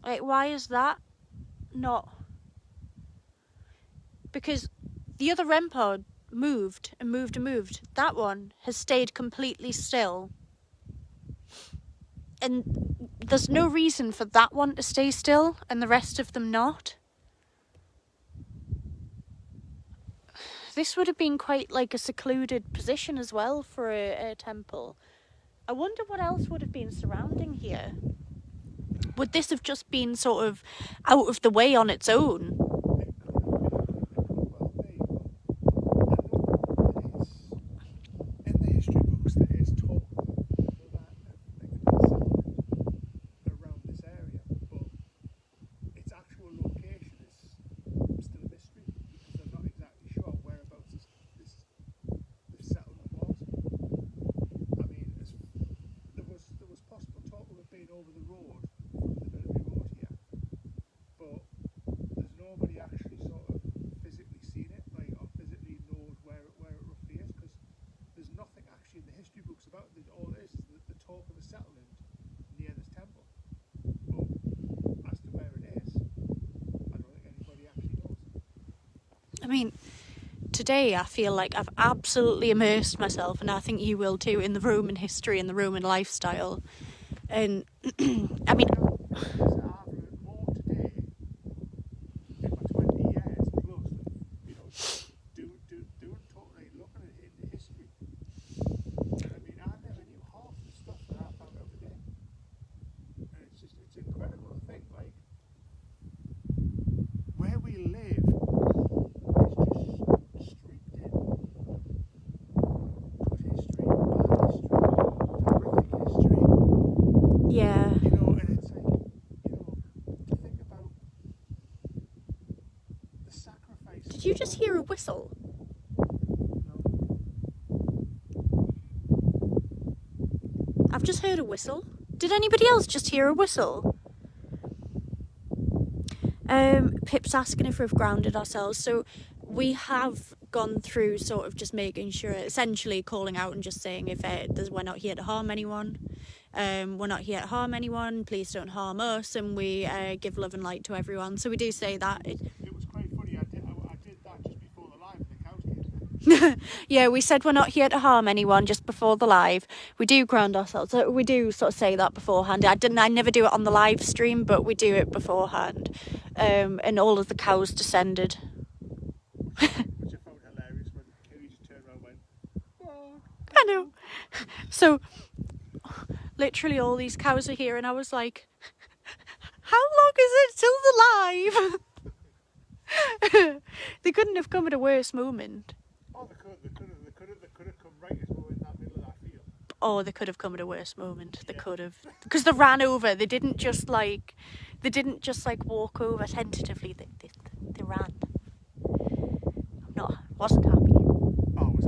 Like, why is that not? because the other REM pod moved and moved and moved. That one has stayed completely still. And there's no reason for that one to stay still and the rest of them not. This would have been quite like a secluded position as well for a temple. I wonder what else would have been surrounding here. Would this have just been sort of out of the way on its own? In the history books, there is talk around this area, but its actual location is still a mystery because they're not exactly sure whereabouts this settlement was. I mean, there was possible talk of it being over the road from the military road here, but there's nobody actually sort of physically seen it, like, or physically knows where it roughly is, because there's nothing actually in the history books about it. All it is the talk of a settlement near this temple. But as to where it is, I don't think anybody actually knows. I mean, today I feel like I've absolutely immersed myself, and I think you will too, in the Roman history and the Roman lifestyle. And I mean, I've learned more today in my 20 years plus than, doing totally looking at it in the history. I mean, I never knew half the stuff that I found out today. And it's incredible to think, like, where we live is just streaked in. Good history, bad history, horrific history. yeah. And it's like, to think about the sacrifice. Did you just hear a whistle? I've just heard a whistle. Did anybody else just hear a whistle? Pip's asking if we've grounded ourselves. So we have gone through sort of just making sure, essentially calling out and just saying if we're not here to harm anyone. We're not here to harm anyone. Please don't harm us. And we give love and light to everyone. So we do say that. It was quite funny. I did that just before the live and the cows came. Yeah, we said we're not here to harm anyone just before the live. We do ground ourselves. We do sort of say that beforehand. I never do it on the live stream, but we do it beforehand. And all of the cows descended. Which I found hilarious when Kerry just turned around and went, "Oh." I know. So, literally all these cows are here, and I was like, how long is it till the live? They couldn't have come at a worse moment. Oh, they could have come right as we were in that middle of that field. Oh, they could have come at a worse moment. They could have, because they ran over. They didn't just like walk over tentatively. They ran. Wasn't happy. Oh, I was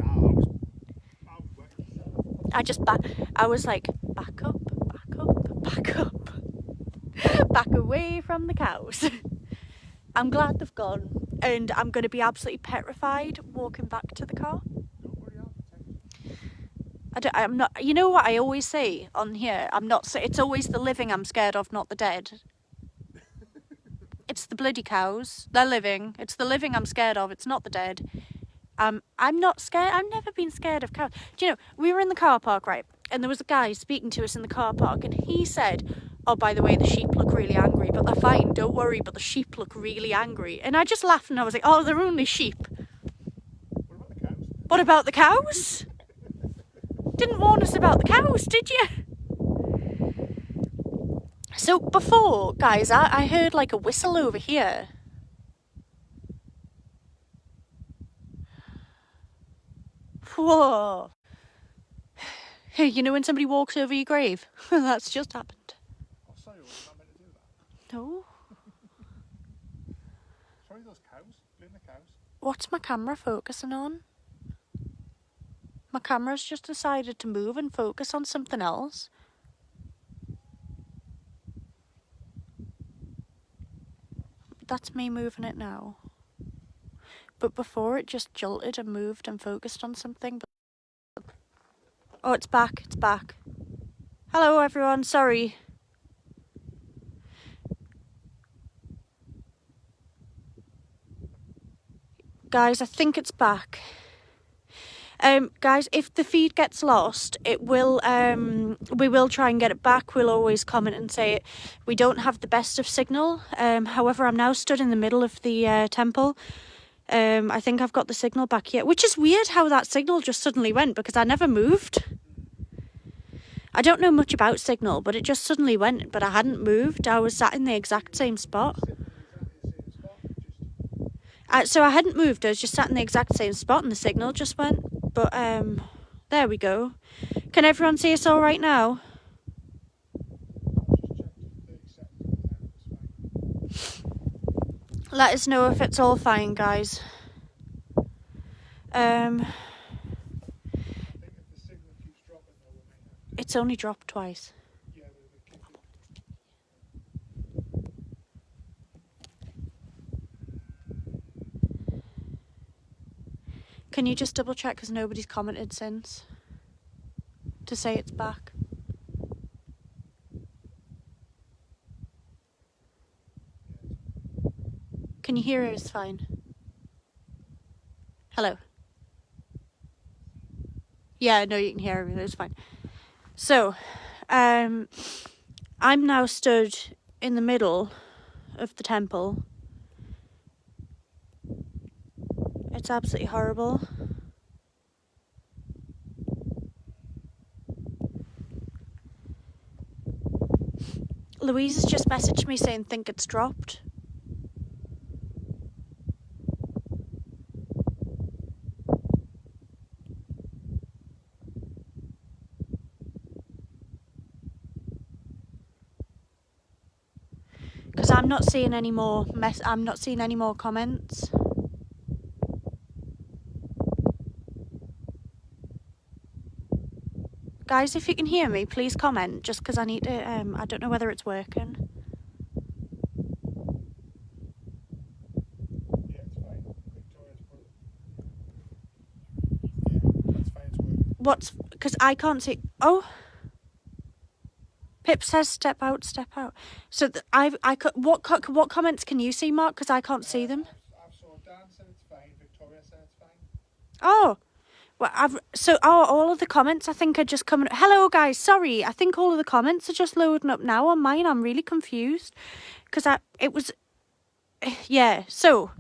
waiting. I was like, back up, back away from the cows. I'm glad they've gone, and I'm going to be absolutely petrified walking back to the car. Don't worry, I'll protect you. I'm not. You know what I always say on here? It's always the living I'm scared of, not the dead. It's the bloody cows. They're living. It's the living I'm scared of. It's not the dead. I'm not scared. I've never been scared of cows. Do you know, we were in the car park, right? And there was a guy speaking to us in the car park, and he said, "Oh, by the way, the sheep look really angry, but they're fine. Don't worry, but the sheep look really angry." And I just laughed, and I was like, "Oh, they're only sheep." What about the cows? What about the cows? Didn't warn us about the cows, did you? So before, guys, I heard like a whistle over here. Whoa. Hey, you know when somebody walks over your grave? That's just happened. Oh, sorry, I was not meant to do that. No. Sorry, those cows. Blame the cows. What's my camera focusing on? My camera's just decided to move and focus on something else. That's me moving it now. But before it just jolted and moved and focused on something. Oh, it's back. It's back. Hello, everyone. Sorry. Guys, I think it's back. Guys, if the feed gets lost, it will. We will try and get it back. We'll always comment and say it. We don't have the best of signal. However, I'm now stood in the middle of the temple. I think I've got the signal back here, which is weird how that signal just suddenly went because I never moved. I don't know much about signal, but it just suddenly went. But I hadn't moved. I was sat in the exact same spot. So I hadn't moved, I was just sat in the exact same spot and the signal just went. But there we go. Can everyone see us all right now? Let us know if it's all fine, guys. It's only dropped twice. Can you just double check because nobody's commented since to say it's back? Can you hear us fine? Hello? Yeah, no, you can hear me. It's fine. So, I'm now stood in the middle of the temple. It's absolutely horrible. Louise has just messaged me saying, think it's dropped. Because I'm not seeing any more I'm not seeing any more comments. Guys, if you can hear me, please comment, just because I need to, I don't know whether it's working. Yeah, it's fine. Victoria's put it. Yeah, that's fine, it's working. What's, because I can't see, oh. Pip says step out, step out. So what comments can you see, Mark? Because I can't see them. I saw Dan said it's fine, Victoria said it's fine. Oh. Well, all of the comments I think are just coming. Hello guys, sorry. I think all of the comments are just loading up now on mine. I'm really confused because yeah. So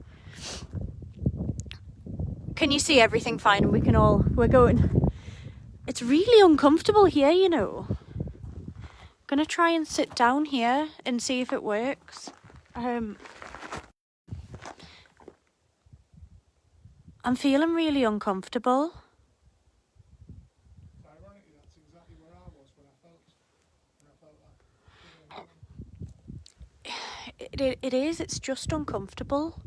can you see everything fine? We're going. It's really uncomfortable here, you know. Gonna try and sit down here and see if it works. I'm feeling really uncomfortable. Ironically, that's exactly where I was when I felt that. It is. It's just uncomfortable.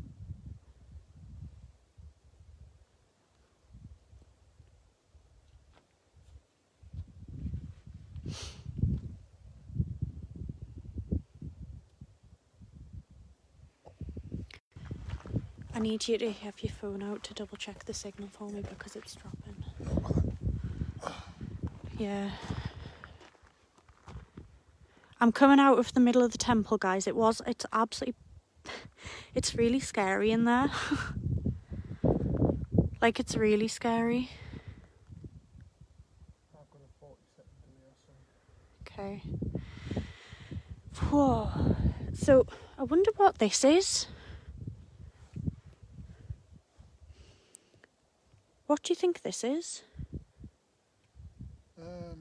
I need you to have your phone out to double check the signal for me because it's dropping. Yeah. I'm coming out of the middle of the temple, guys. It's absolutely, it's really scary in there. Like, it's really scary. I've got a 40-second delay or something. Okay. Whoa. So, I wonder what this is. What do you think this is? Not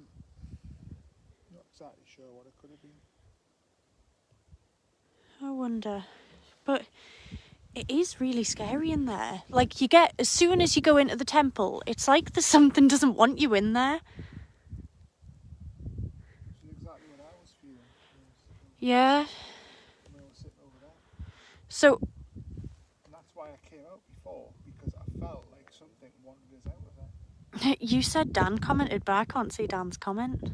exactly sure what it could have been. I wonder. But it is really scary in there. Like, as soon as you go into the temple, it's like there's something doesn't want you in there. Which is exactly what I was feeling. Yeah. When I was sitting over there. So, And that's why I came out before, because I felt like something wanted us out of there. you said Dan commented, but I can't see Dan's comment.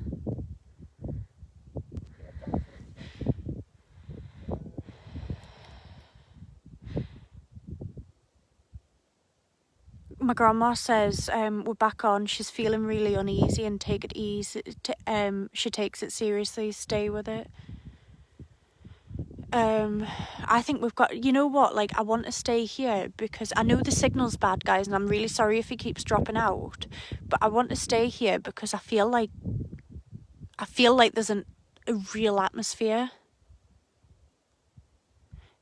My grandma says we're back on. She's feeling really uneasy and take it easy. She takes it seriously. Stay with it. I think we've got, you know what, like, I want to stay here because I know the signal's bad, guys, and I'm really sorry if he keeps dropping out, but I want to stay here because I feel like there's a real atmosphere.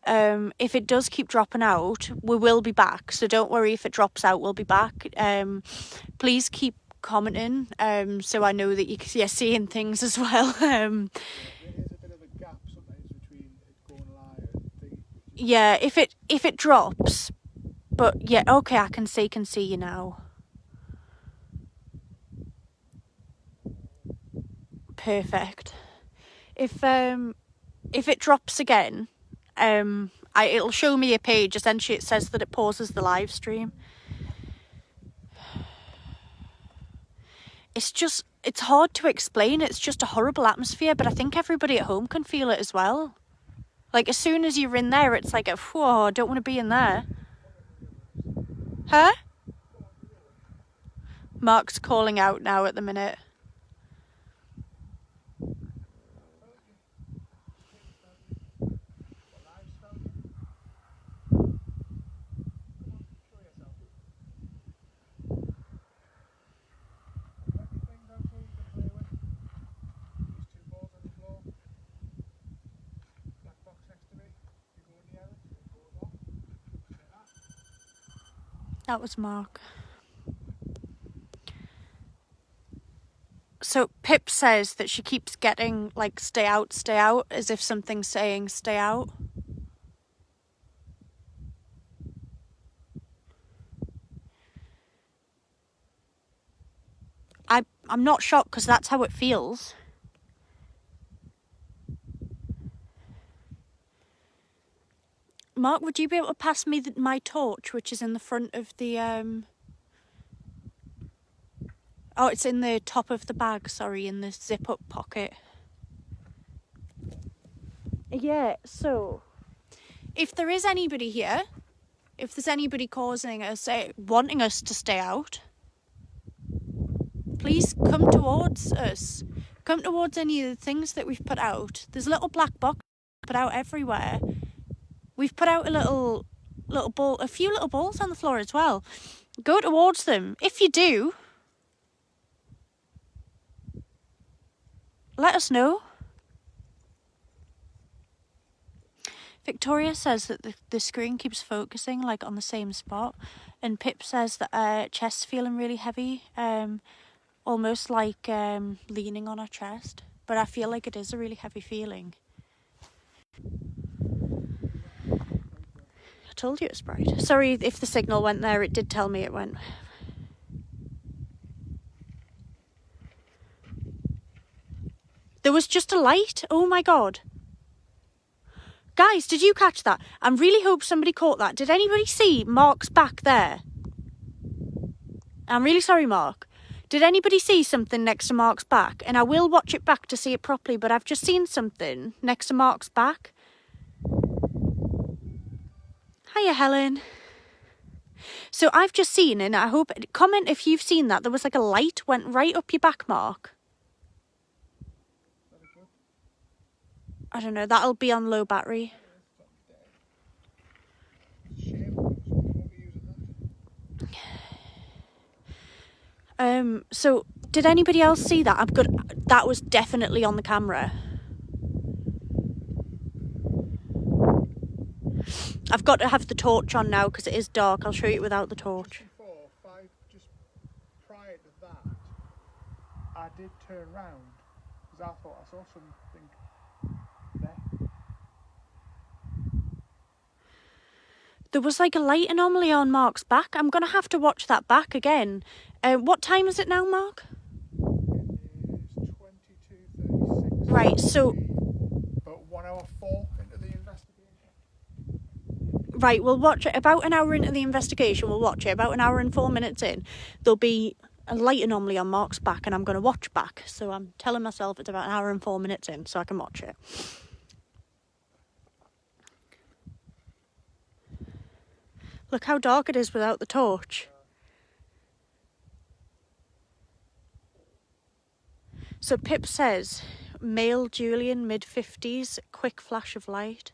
If it does keep dropping out, we will be back, so don't worry if it drops out, we'll be back. Please keep commenting, so I know that you're seeing things as well. There is a bit of a gap sometimes between it going live and the. Yeah, if it drops, but yeah, okay, I can see you now. Perfect. If it drops again, it'll show me a page. Essentially, it says that it pauses the live stream. It's hard to explain. It's just a horrible atmosphere, but I think everybody at home can feel it as well. Like, as soon as you're in there, it's like, whoa, I don't want to be in there. Huh? Mark's calling out now at the minute. That was Mark. So Pip says that she keeps getting, like, stay out, as if something's saying stay out. I'm not shocked because that's how it feels. Mark, would you be able to pass me my torch, which is in the front of the... Oh, it's in the top of the bag, sorry, in the zip-up pocket. Yeah, so... If there is anybody here, if there's anybody causing us, wanting us to stay out, please come towards us. Come towards any of the things that we've put out. There's a little black box put out everywhere. We've put out a little ball, a few little balls on the floor as well. Go towards them. If you do, let us know. Victoria says that the screen keeps focusing, like, on the same spot. And Pip says that her chest's feeling really heavy. Almost like leaning on her chest. But I feel like it is a really heavy feeling. I told you it's bright. Sorry if the signal went there. It did tell me it went. There was just a light. Oh my god. Guys, did you catch that? I really hope somebody caught that. Did anybody see Mark's back there? I'm really sorry, Mark. Did anybody see something next to Mark's back? And I will watch it back to see it properly, but I've just seen something next to Mark's back. Hiya, Helen. So I've just seen, and I hope... Comment if you've seen that. There was like a light went right up your back, Mark. I don't know, that'll be on low battery. So did anybody else see that? That was definitely on the camera. I've got to have the torch on now because it is dark. I'll show you without the torch. Just prior to that, I did turn round because I thought I saw something there. There was like a light anomaly on Mark's back. I'm going to have to watch that back again. What time is it now, Mark? It is 22:36. Right, so... About 1 hour 4 into the investigation. Right, we'll watch it about an hour into the investigation. We'll watch it about an hour and 4 minutes in. There'll be a light anomaly on Mark's back and I'm going to watch back. So I'm telling myself it's about an hour and 4 minutes in so I can watch it. Look how dark it is without the torch. So Pip says, male Julian, mid-50s, quick flash of light.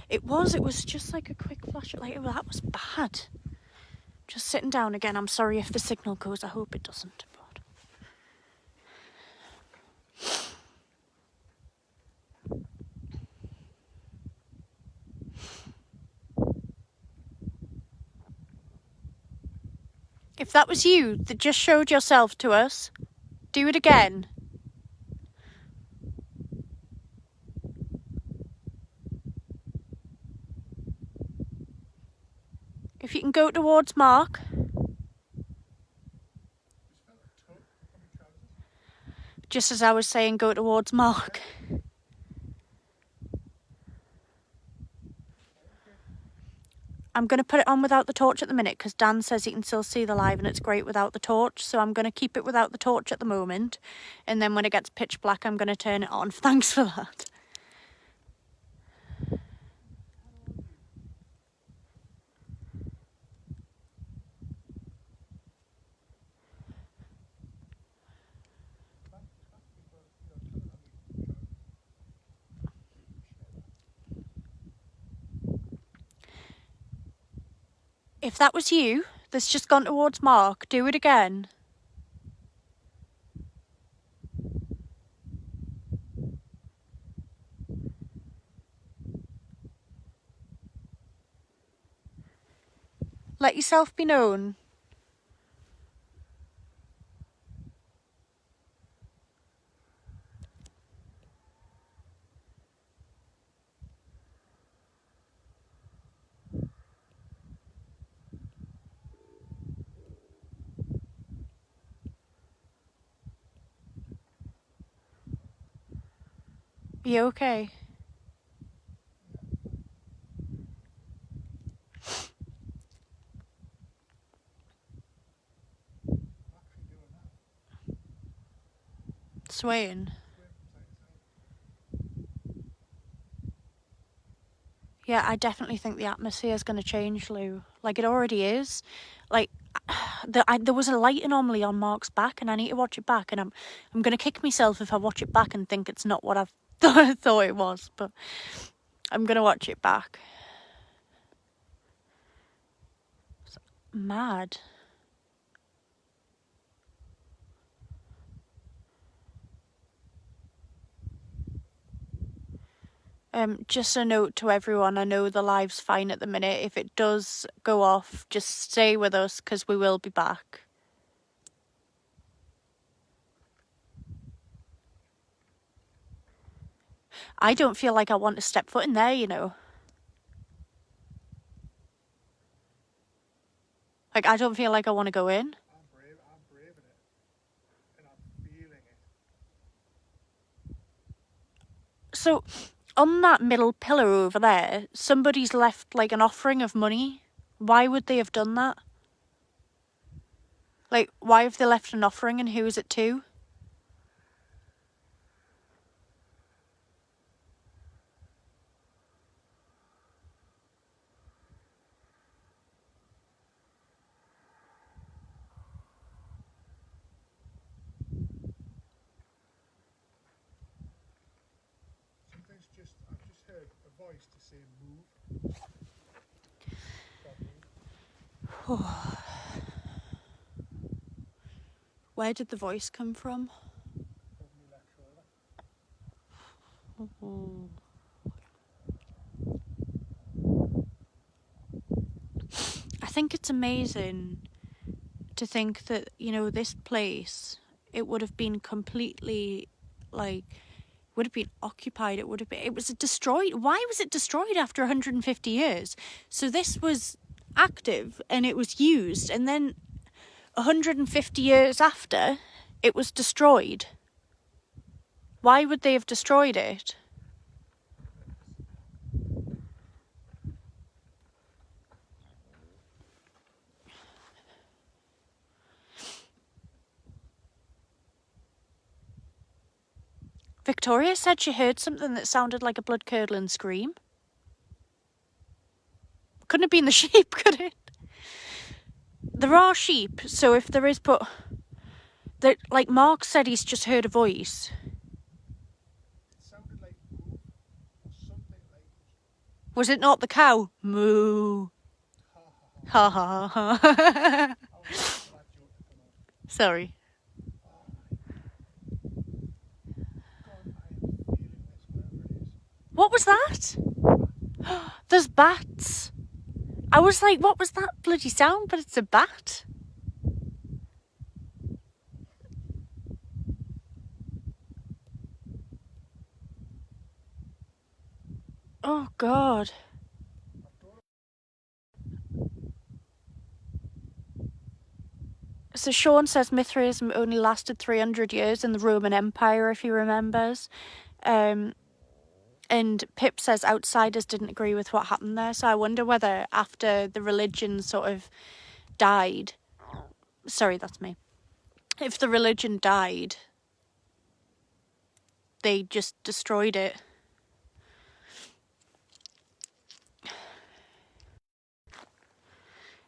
It was just like a quick flash. Like, that was bad. Just sitting down again. I'm sorry if the signal goes. I hope it doesn't. But if that was you that just showed yourself to us, do it again. If you can go towards Mark. Just as I was saying, go towards Mark. I'm going to put it on without the torch at the minute because Dan says he can still see the live and it's great without the torch. So I'm going to keep it without the torch at the moment. And then when it gets pitch black, I'm going to turn it on. Thanks for that. If that was you that's just gone towards Mark, do it again. Let yourself be known. Are you okay? Swaying. Yeah, I definitely think the atmosphere is going to change, Lou. Like, it already is. Like, there was a light anomaly on Mark's back, and I need to watch it back. And I'm going to kick myself if I watch it back and think it's not what I thought it was. But I'm going to watch it back. It's mad. Just a note to everyone, I know the live's fine at the minute. If it does go off, just stay with us because we will be back. I don't feel like I want to step foot in there, you know. Like, I don't feel like I want to go in. I'm braving it. And I'm feeling it. So, on that middle pillar over there, somebody's left, like, an offering of money. Why would they have done that? Like, why have they left an offering and who is it to? I've just heard a voice to say move. Where did the voice come from? I think it's amazing to think that, you know, this place, it would have been completely, like, would have been occupied. It was destroyed. Why was it destroyed after 150 years? So this was active and it was used, and then 150 years after, it was destroyed. Why would they have destroyed it? Victoria said she heard something that sounded like a blood-curdling scream. Couldn't have been the sheep, could it? There are sheep, so if there is, but like Mark said, he's just heard a voice. It sounded like move or something like Was it not the cow? Moo. Ha ha ha. I was waiting for that joke to come out. Sorry. God, I am feeling this wherever it is. What was that? There's bats. I was like, what was that bloody sound? But it's a bat. Oh, God. So Sean says Mithraism only lasted 300 years in the Roman Empire, if he remembers. And Pip says outsiders didn't agree with what happened there. So I wonder whether after the religion sort of died... Sorry, that's me. If the religion died, they just destroyed it.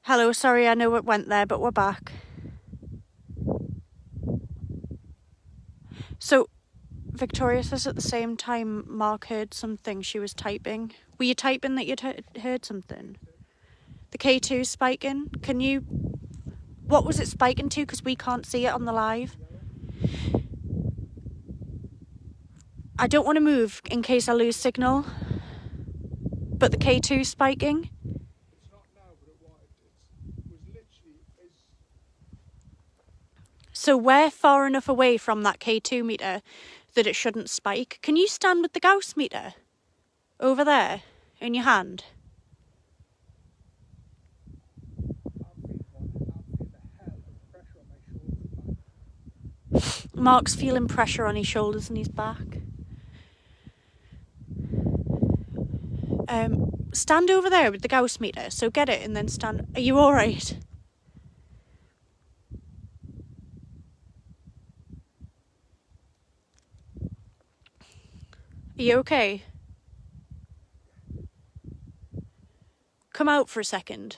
Hello, sorry, I know it went there, but we're back. So, Victoria says at the same time Mark heard something she was typing. Were you typing that you'd heard something? The K2 spiking? Can you... What was it spiking to? Because we can't see it on the live. I don't want to move in case I lose signal. But the K2 spiking? It's not now, but it was literally... So we're far enough away from that K2 meter that it shouldn't spike. Can you stand with the Gauss meter over there in your hand? Mark's feeling pressure on his shoulders and his back. Stand over there with the Gauss meter. So get it and then stand. Are you all right? Are you okay? Come out for a second.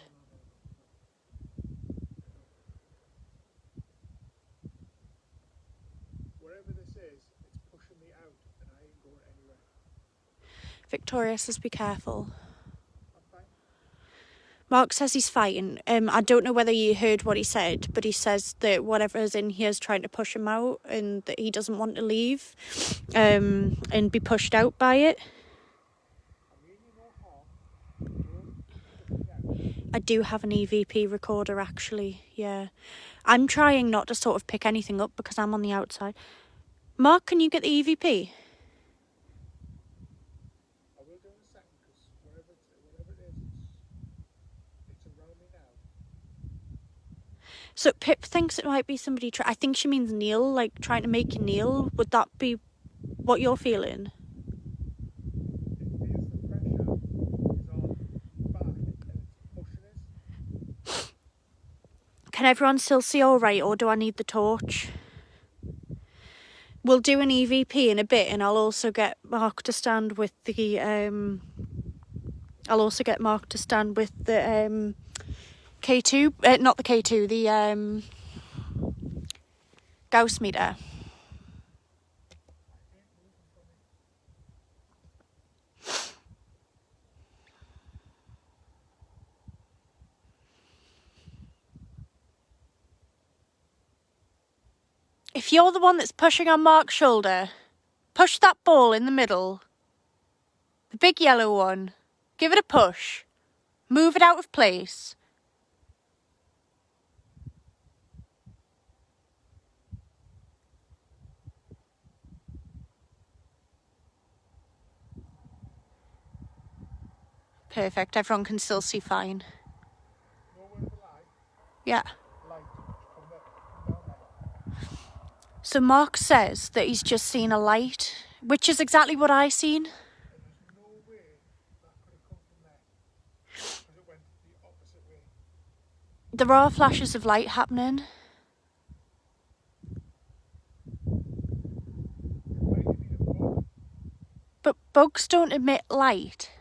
Wherever this is, it's pushing me out and I ain't going anywhere. Victoria says be careful. I'm fine. Mark says he's fighting. I don't know whether you heard what he said, but he says that whatever is in here is trying to push him out and that he doesn't want to leave and be pushed out by it. I do have an EVP recorder, actually, yeah. I'm trying not to sort of pick anything up because I'm on the outside. Mark, can you get the EVP? I will do in a second because whatever it is, it's around me now. So Pip thinks it might be somebody... I think she means Neil, like trying to make you kneel. Would that be what you're feeling? Can everyone still see all right, or do I need the torch? We'll do an EVP in a bit, and I'll also get Mark to stand with the K2, not the K2, the Gauss meter. If you're the one that's pushing on Mark's shoulder, push that ball in the middle. The big yellow one. Give it a push. Move it out of place. Perfect, everyone can still see fine. Yeah. So Mark says that he's just seen a light, which is exactly what I seen. There's no way that could have come from there because it went the opposite way. There are flashes of light happening. But bugs don't emit light.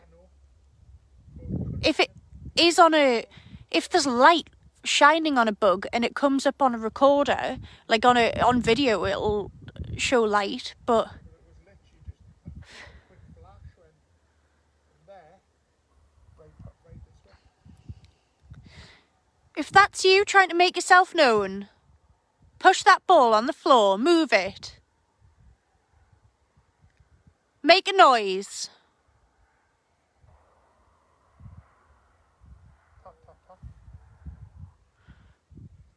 If it is if there's light shining on a bug and it comes up on a recorder, like on video, it'll show light, but... It was literally just a quick flash went from there If that's you trying to make yourself known, push that ball on the floor, move it. Make a noise. Tap, tap, tap.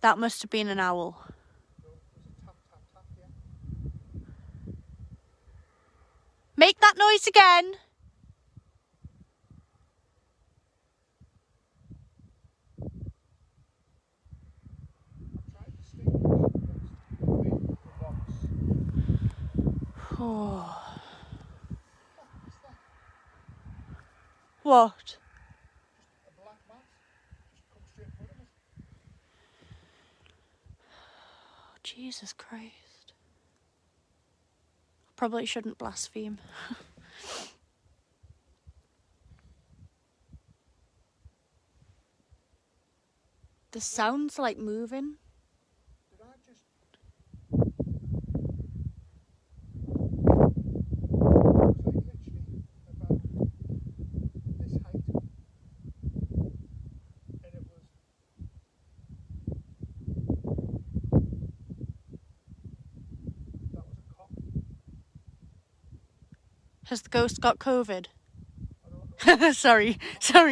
That must have been an owl. No, there's a tap, tap, tap, yeah. Make that noise again. I'm trying to distinguish the box. Oh. What's that? What? A black mat? Just come straight in front of us. Oh, Jesus Christ. Probably shouldn't blaspheme. The sound's like moving. Did I just... It was like literally about this height. And it was... That was a cock. Has the ghost got COVID? I don't know. Sorry. But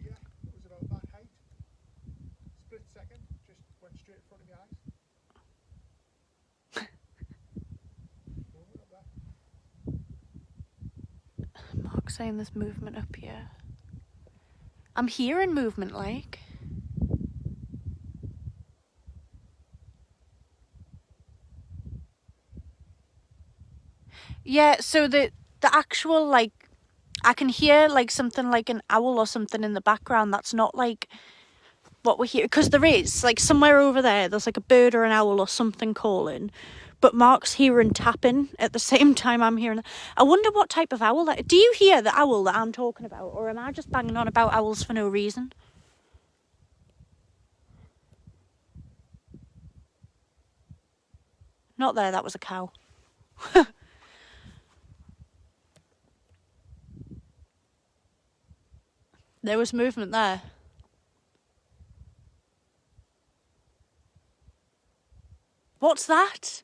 yeah, it was about that height. Split second, just went straight in front of my eyes. Moving up there. Mark's saying there's movement up here. I'm hearing movement, like. Yeah, so the actual, like, I can hear, like, something like an owl or something in the background. That's not, like, what we're hearing. Because there is, like, somewhere over there's, like, a bird or an owl or something calling. But Mark's hearing tapping at the same time I'm hearing. I wonder what type of owl that... Do you hear the owl that I'm talking about? Or am I just banging on about owls for no reason? Not there, that was a cow. There was movement there. What's that?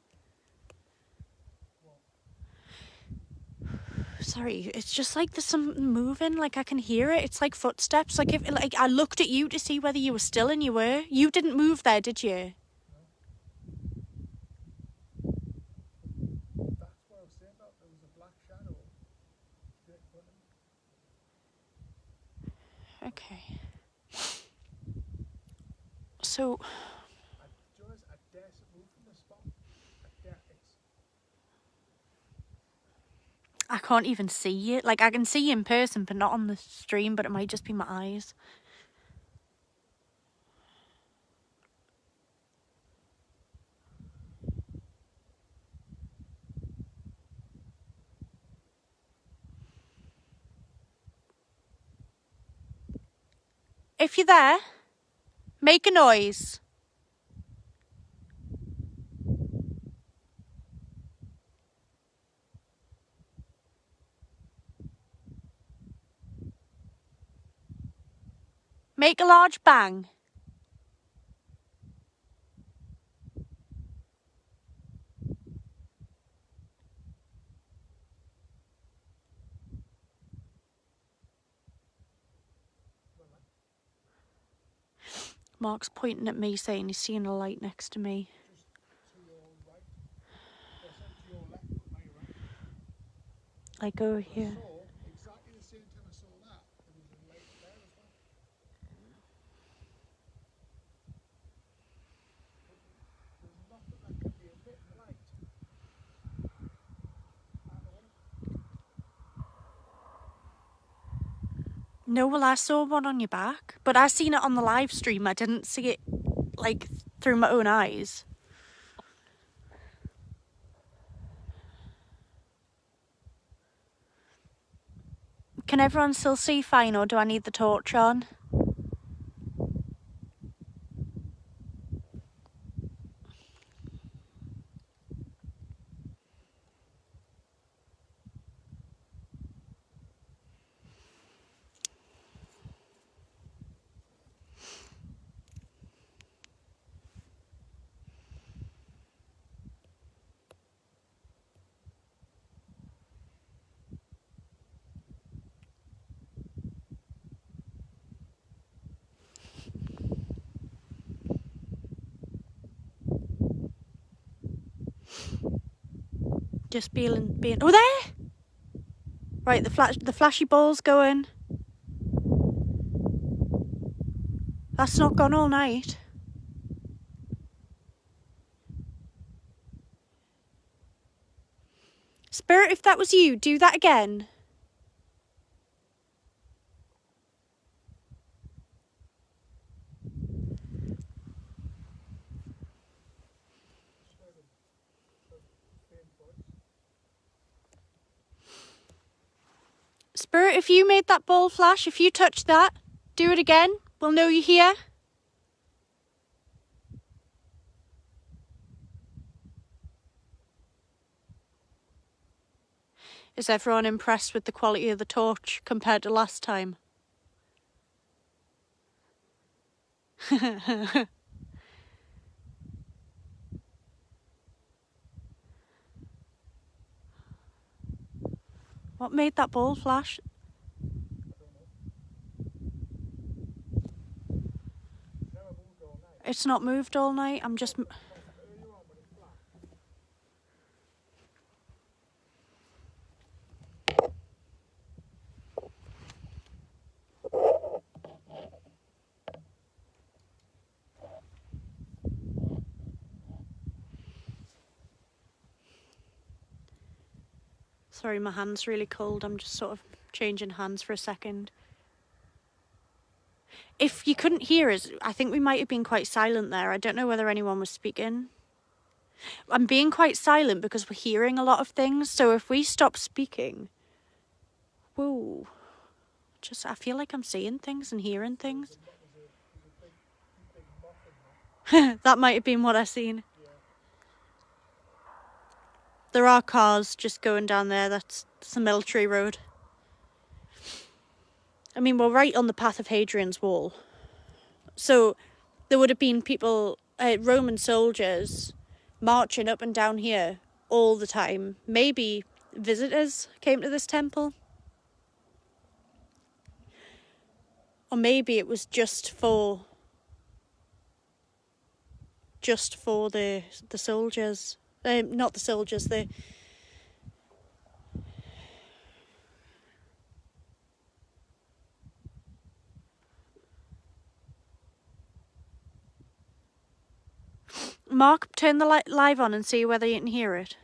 Sorry, it's just like there's something moving, like I can hear it. It's like footsteps. Like if like I looked at you to see whether you were still, and you were. You didn't move there, did you? That's what I was saying about. There was a black shadow straight in front of me. Okay. So I dare to move from this spot. I dare. It's... I can't even see you. Like I can see you in person, but not on the stream. But it might just be my eyes. If you're there, make a noise. Make a large bang. Mark's pointing at me saying he's seeing a light next to me. Just to your right. Or sorry, to your left, but my right. Like over I here. saw exactly the same time I saw that. There was a light there as well. There's nothing that can be emitting light. At all. No, well, I saw one on your back, but I seen it on the live stream. I didn't see it, like, through my own eyes. Can everyone still see fine, or do I need the torch on? Just being. Oh, there! Right, the flashy ball's going. That's not gone all night. Spirit, if that was you, do that again. Spirit, if you made that ball flash, if you touch that, do it again. We'll know you're here. Is everyone impressed with the quality of the torch compared to last time? What made that ball flash? It's not moved all night. I'm just... Sorry, my hand's really cold. I'm just sort of changing hands for a second. If you couldn't hear us, I think we might have been quite silent there. I don't know whether anyone was speaking. I'm being quite silent because we're hearing a lot of things. So if we stop speaking... Whoa. I feel like I'm seeing things and hearing things. That might have been what I seen. There are cars just going down there. That's the military road. I mean, we're right on the path of Hadrian's Wall. So there would have been people, Roman soldiers, marching up and down here all the time. Maybe visitors came to this temple. Or maybe it was just for the soldiers. Not the soldiers, Mark, turn the live on and see whether you can hear it.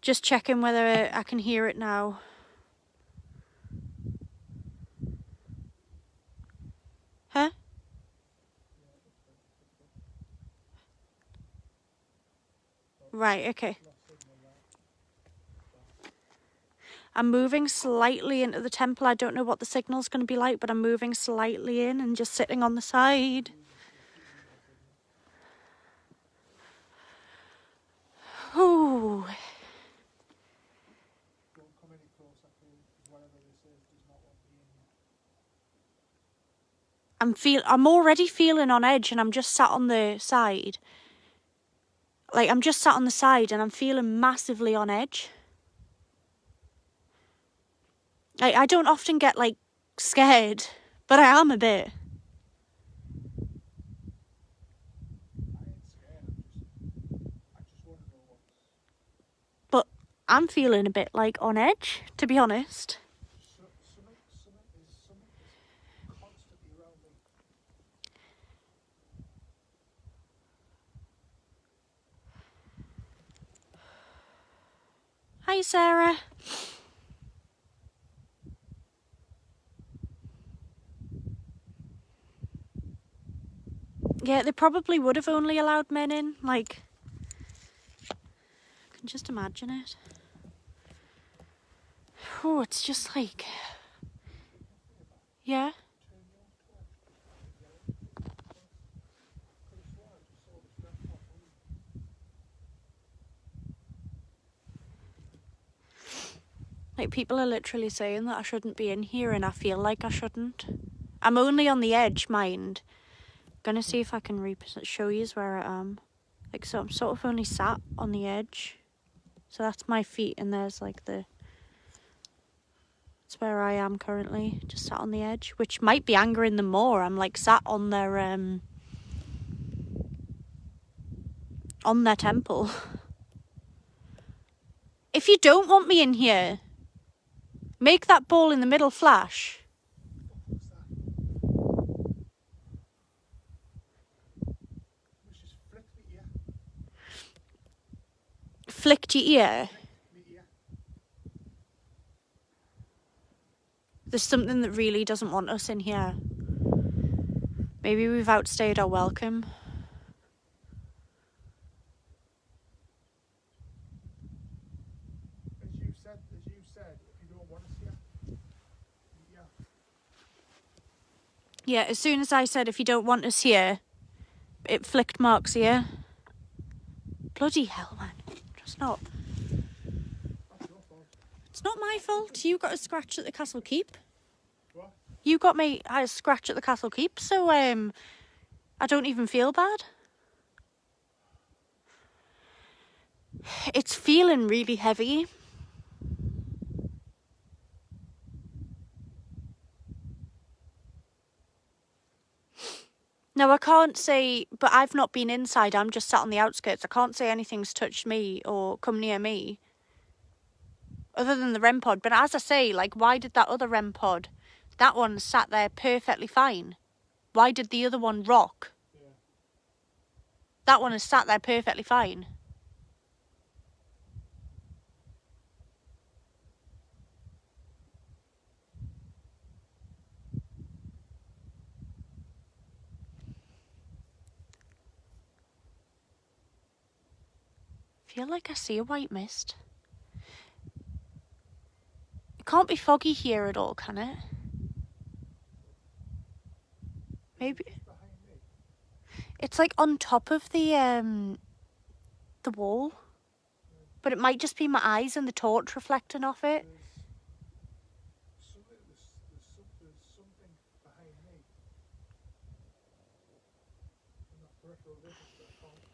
Just checking whether I can hear it now. Huh? Right, okay. I'm moving slightly into the temple. I don't know what the signal's going to be like, but I'm moving slightly in and just sitting on the side. Ooh. I'm already feeling on edge, and I'm just sat on the side. Like, I'm just sat on the side and I'm feeling massively on edge. I don't often get, like, scared, but I am a bit. But I'm feeling a bit, like, on edge, to be honest. Hi, Sarah. Yeah, they probably would have only allowed men in, like... I can just imagine it. Oh, it's just like... Yeah. Like, people are literally saying that I shouldn't be in here, and I feel like I shouldn't. I'm only on the edge, mind. Gonna see if I can show you where I am. Like, so I'm sort of only sat on the edge. So that's my feet, and there's like the... That's where I am currently, just sat on the edge, which might be angering them more. I'm like sat on their temple. If you don't want me in here, make that ball in the middle flash. What's that? Let's just flick me ear. Flicked your ear. Me ear. There's something that really doesn't want us in here. Maybe we've outstayed our welcome. As you said, if you don't want us here, yeah. Yeah, as soon as I said if you don't want us here, it flicked Mark's ear. Bloody hell, man. Just not. That's your fault. It's not my fault. You got a scratch at the Castle Keep. What? You got me a scratch at the Castle Keep, so I don't even feel bad. It's feeling really heavy. No, I can't say, but I've not been inside. I'm just sat on the outskirts. I can't say anything's touched me or come near me. Other than the REM pod. But as I say, like, why did that other REM pod, that one sat there perfectly fine? Why did the other one rock? Yeah. That one has sat there perfectly fine. I feel like I see a white mist. It can't be foggy here at all, can it? Maybe. Behind me. It's like on top of the wall. But it might just be my eyes and the torch reflecting off it. There's something behind me. In that peripheral vision, but I can't.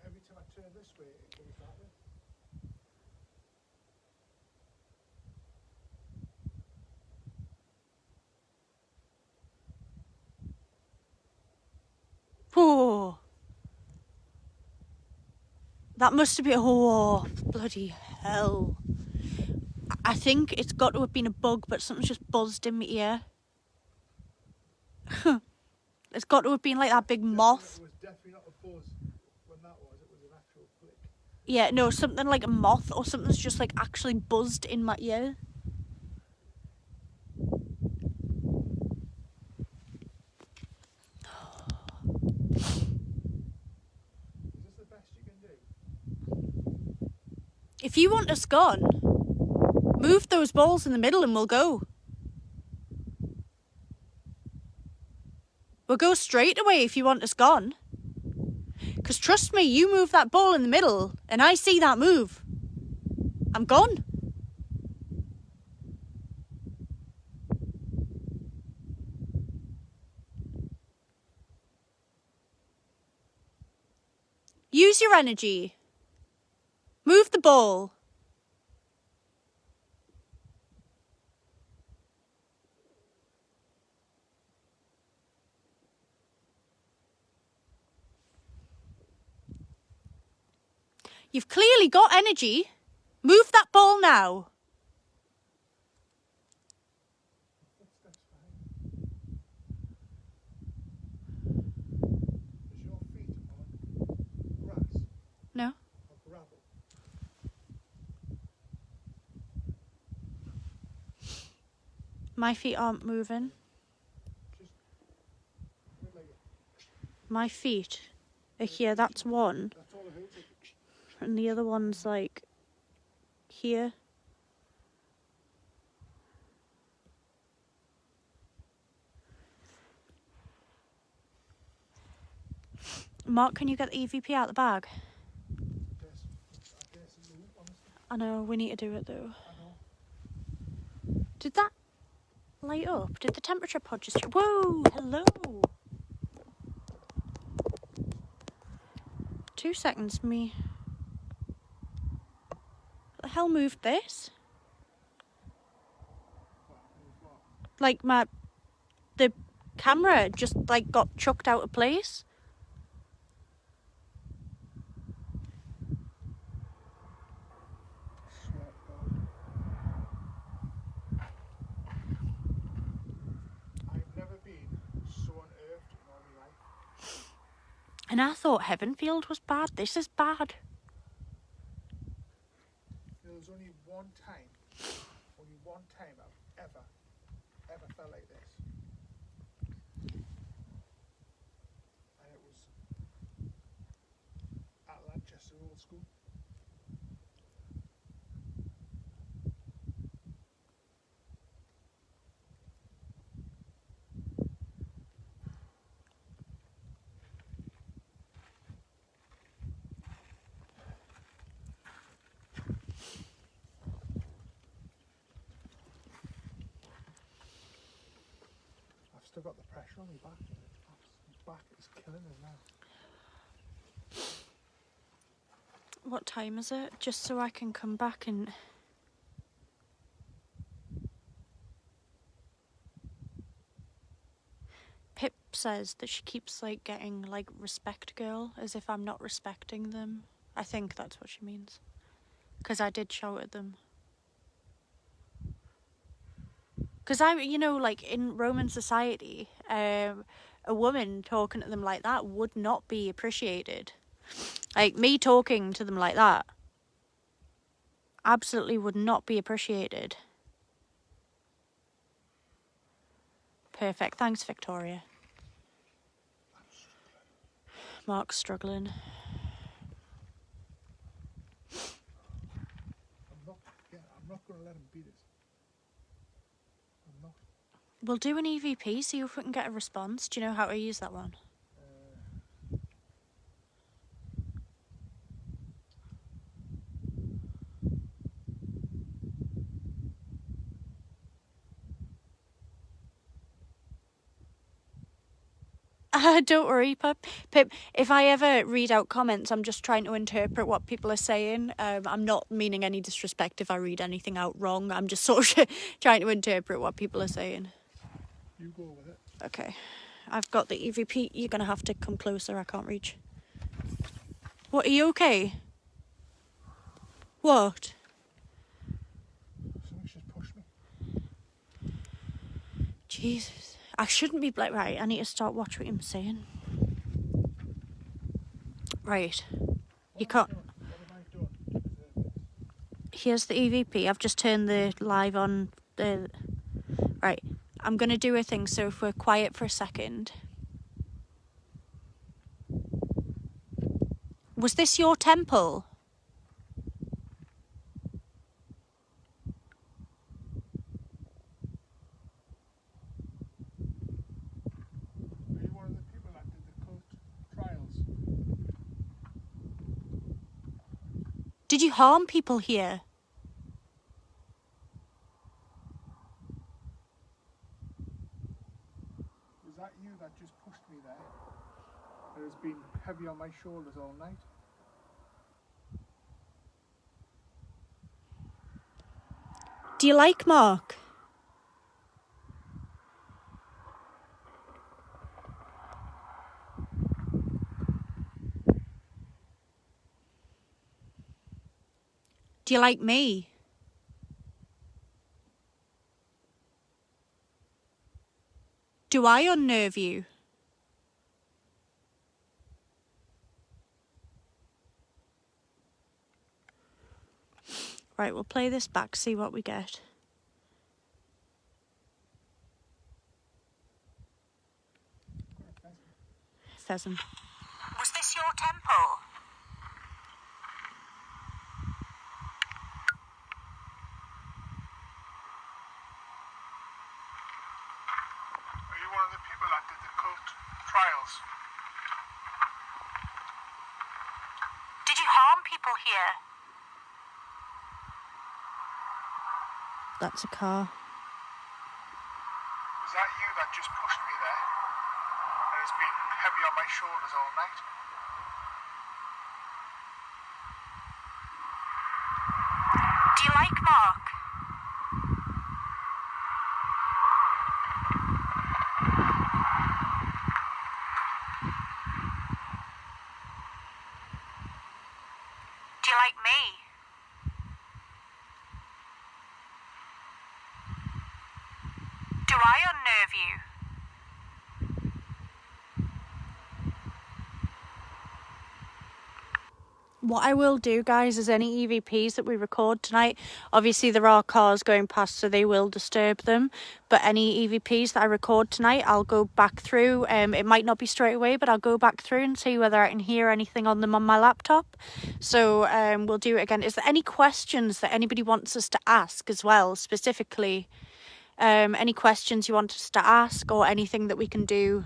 Every time I turn this way, it goes that way. Oh. That must have been, oh, bloody hell. I think it's got to have been a bug, but something's just buzzed in my ear. It's got to have been like that big moth. It was definitely not a buzz when that was. It was an actual flick. Yeah, no, something like a moth or something's just like actually buzzed in my ear. Is this the best you can do? If you want us gone, move those balls in the middle and we'll go. We'll go straight away if you want us gone. Because trust me, you move that ball in the middle and I see that move, I'm gone. Use your energy. Move the ball. You've clearly got energy. Move that ball now. Footsteps behind me. Is your feet on grass No. or gravel? My feet aren't moving. Just wait like it. My feet are here. That's one. That's all I heard. And the other one's like here. Mark, can you get the EVP out of the bag? I know, we need to do it though. Did that light up? Did the temperature pod just... Whoa, hello. 2 seconds, me. What the hell moved this? Like the camera just like got chucked out of place. Swear to God. I've never been so unearthed in all my life. And I thought Heavenfield was bad. This is bad. There was only one time I've ever felt like this. And it was at Lanchester Old School. I've still got the pressure on my back. My back is killing us now. What time is it? Just so I can come back and... Pip says that she keeps like getting like respect girl, as if I'm not respecting them. I think that's what she means. Because I did shout at them. Because like in Roman society, a woman talking to them like that would not be appreciated. Like me talking to them like that absolutely would not be appreciated. Perfect. Thanks, Victoria. Mark's struggling. I'm not going to let him beat us. I'm not. We'll do an EVP, see if we can get a response. Do you know how to use that one? Don't worry, Pip. If I ever read out comments, I'm just trying to interpret what people are saying. I'm not meaning any disrespect if I read anything out wrong. I'm just sort of trying to interpret what people are saying. You go with it. Okay. I've got the EVP. You're going to have to come closer. I can't reach. What, are you okay? What? Something's just pushed me. Jesus. I shouldn't be right. I need to start watching what I'm saying. Right. You can't. What have I done to deserve this? Here's the EVP. I've just turned the live on. Right. I'm going to do a thing, so if we're quiet for a second. Was this your temple? Are you one of the people that did the cult trials? Did you harm people here? Was that you that just pushed me there? It has been heavy on my shoulders all night. Do you like Mark? Do you like me? Do I unnerve you? Right, we'll play this back, see what we get. Pheasant. Was this your temple? Are you one of the people that did the cult trials? Did you harm people here? That's a car. Was that you that just pushed me there? It has been heavy on my shoulders all night. Do you like Mark? I unnerve you? What I will do, guys, is any EVPs that we record tonight, obviously there are cars going past, so they will disturb them. But any EVPs that I record tonight, I'll go back through. It might not be straight away, but I'll go back through and see whether I can hear anything on them on my laptop. So we'll do it again. Is there any questions that anybody wants us to ask as well, specifically? Any questions you want us to ask or anything that we can do?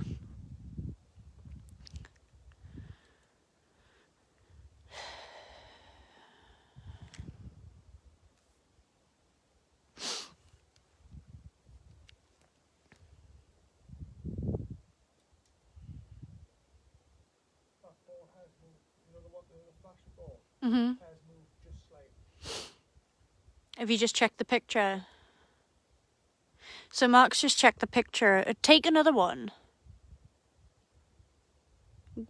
That ball has moved. You know the one, the flashy ball Mm-hmm. has moved just slightly. Have you just checked the picture? So Mark's just checked the picture. Take another one.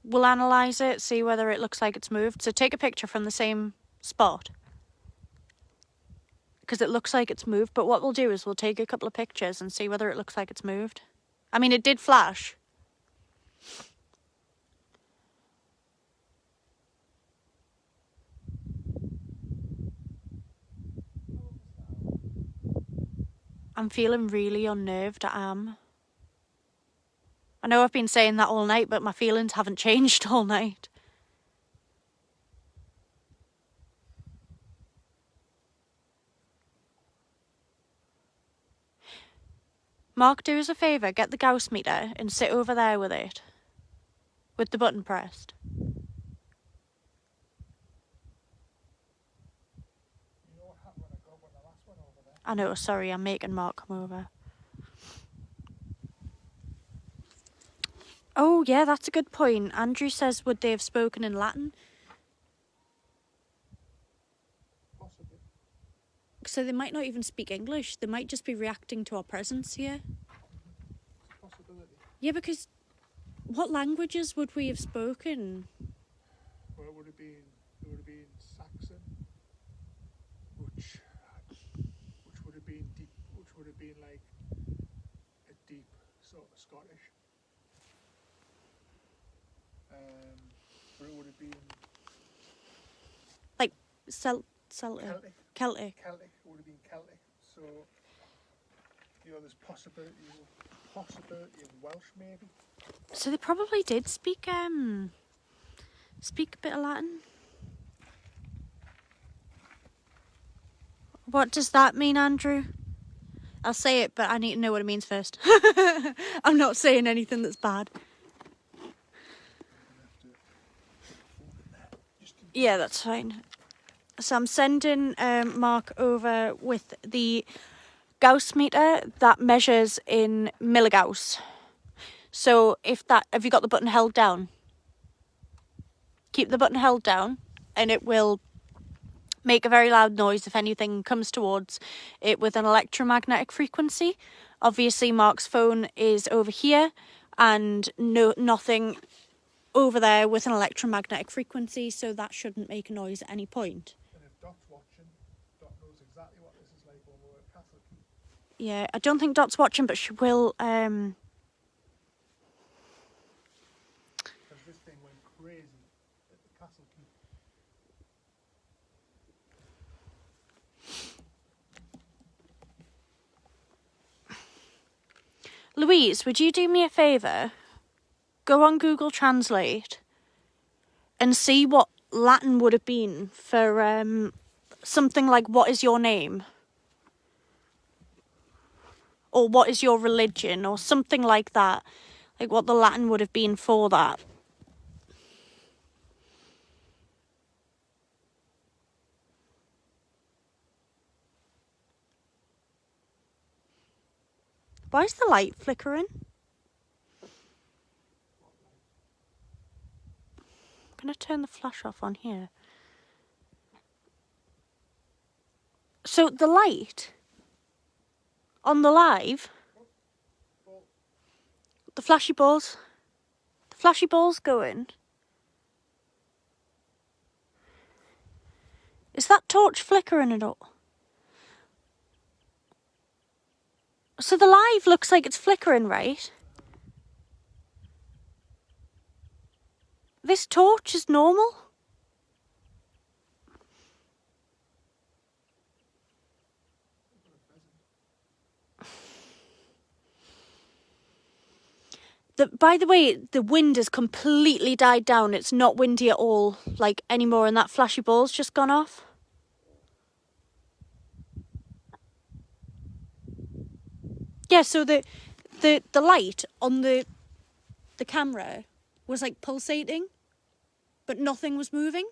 We'll analyse it, see whether it looks like it's moved. So take a picture from the same spot. Because it looks like it's moved. But what we'll do is we'll take a couple of pictures and see whether it looks like it's moved. I mean, it did flash. I'm feeling really unnerved, I am. I know I've been saying that all night, but my feelings haven't changed all night. Mark, do us a favour, get the Gauss meter and sit over there with it. With the button pressed. You know what happened when I got when the last one over there? I know, sorry, I'm making Mark come over. Oh, yeah, that's a good point. Andrew says, would they have spoken in Latin? Possibly. So they might not even speak English. They might just be reacting to our presence here. It's a possibility. Yeah, because what languages would we have spoken? Well, it would have been Saxon, which would have been deep, which would have been like a deep sort of Scottish. But it would have been Like Celtic. Celtic. Celtic. Celtic. It would have been Celtic. So you know, there's possibility of Welsh maybe. So they probably did speak a bit of Latin. What does that mean, Andrew? I'll say it, but I need to know what it means first. I'm not saying anything that's bad. Yeah, that's fine. So I'm sending Mark over with the Gauss meter that measures in milligauss. So have you got the button held down? Keep the button held down and it will make a very loud noise if anything comes towards it with an electromagnetic frequency. Obviously Mark's phone is over here and nothing over there with an electromagnetic frequency, so that shouldn't make a noise at any point. And if Dot's watching, Dot knows exactly what this is like when we're at Castle Keep. Yeah, I don't think Dot's watching, but she will. Because this thing went crazy at the Castle Keep. Louise, would you do me a favour? Go on Google Translate and see what Latin would have been for something like "What is your name?" or "What is your religion?" or something like that. Like what the Latin would have been for that. Why is the light flickering? I'm going to turn the flash off on here. So the light on the live, the flashy balls going. Is that torch flickering at all? So the live looks like it's flickering, right? This torch is normal. By the way, the wind has completely died down. It's not windy at all, like, anymore, and that flashy ball's just gone off. Yeah, so the light on the camera was, like, pulsating, but nothing was moving.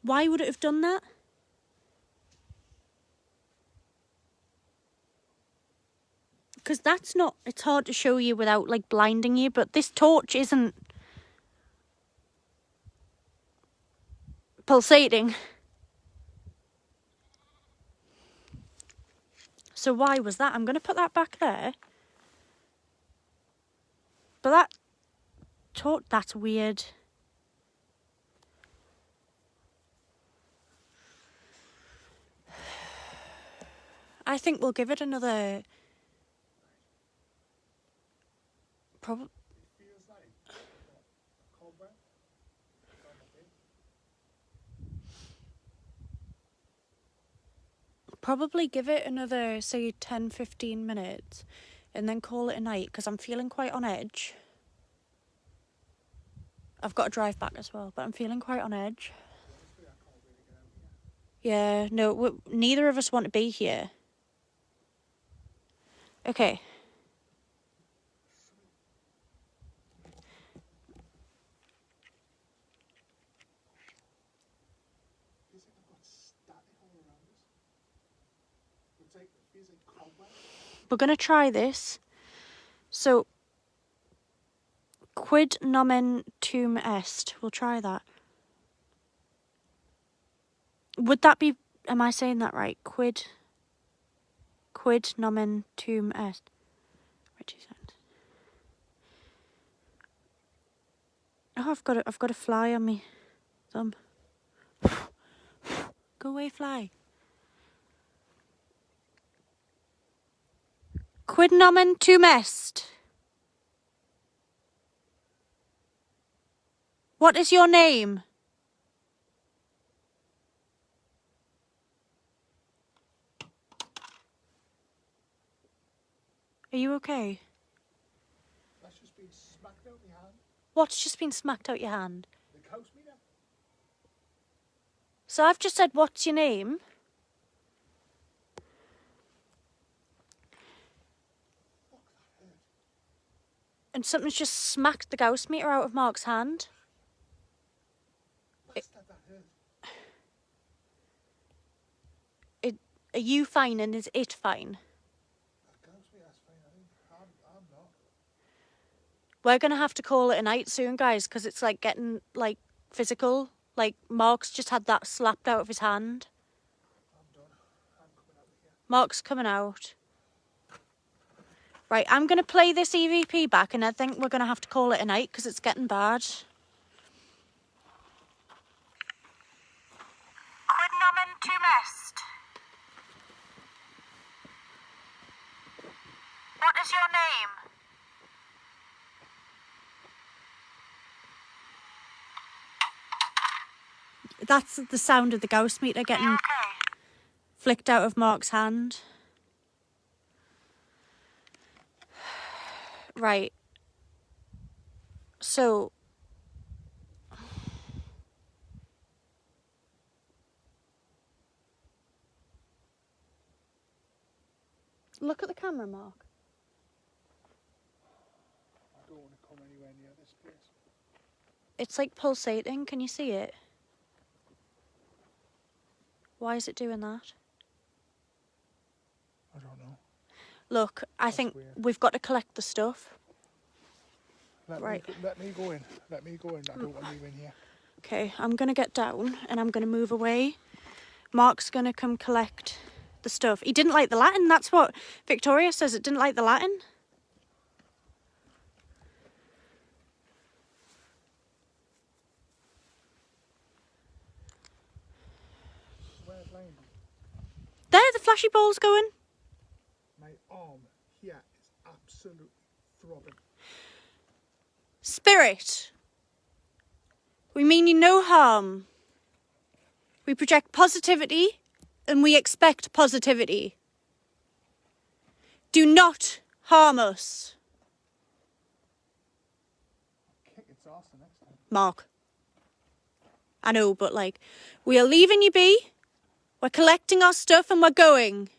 Why would it have done that? Because that's not... It's hard to show you without, like, blinding you, but this torch isn't pulsating. So why was that? I'm going to put that back there. But that torch... That's weird. I think we'll give it another... Probably... Feels like a cobweb. Probably give it another, say, 10-15 minutes and then call it a night, because I'm feeling quite on edge. I've got to drive back as well, but I'm feeling quite on edge. Yeah, no, neither of us want to be here. Okay. Feels like I've got static all around us. It feels like cobweb. We're going to try this. So, quid nomen tuum est. We'll try that. Would that be... Am I saying that right? Quid nomen tuum est. Richie said. Oh, I've got a fly on me thumb. Go away, fly. Quid nomen tuum est. What is your name? Are you okay? That's just been smacked out my hand. What's just been smacked out your hand? The house meter. So I've just said, what's your name? Fuck, that hurt. And something's just smacked the Gauss meter out of Mark's hand. Bastard, that hurt. Are you fine and is it fine? That house meter's fine. I think I'm not. We're going to have to call it a night soon, guys, because it's like getting like physical. Like Mark's just had that slapped out of his hand. I'm done. I'm coming out of here. Mark's coming out. Right, I'm going to play this EVP back and I think we're going to have to call it a night because it's getting bad. Quid nomen tuum est. What is your name? That's the sound of the Gauss meter getting flicked out of Mark's hand. Right. So... Look at the camera, Mark. I don't want to come anywhere near this place. It's like pulsating. Can you see it? Why is it doing that? I don't know. Look, I think weird. we've got to collect the stuff. Right. Let me go in. Let me go in. I don't want you in here. Okay, I'm going to get down and I'm going to move away. Mark's going to come collect the stuff. He didn't like the Latin. That's what Victoria says. It didn't like the Latin. Where's Lane? There, the flashy ball's going. My arm here is absolutely throbbing. Spirit, we mean you no harm. We project positivity and we expect positivity. Do not harm us. Kick its arse the next time. Mark. I know, but like, we are leaving you be. We're collecting our stuff and we're going.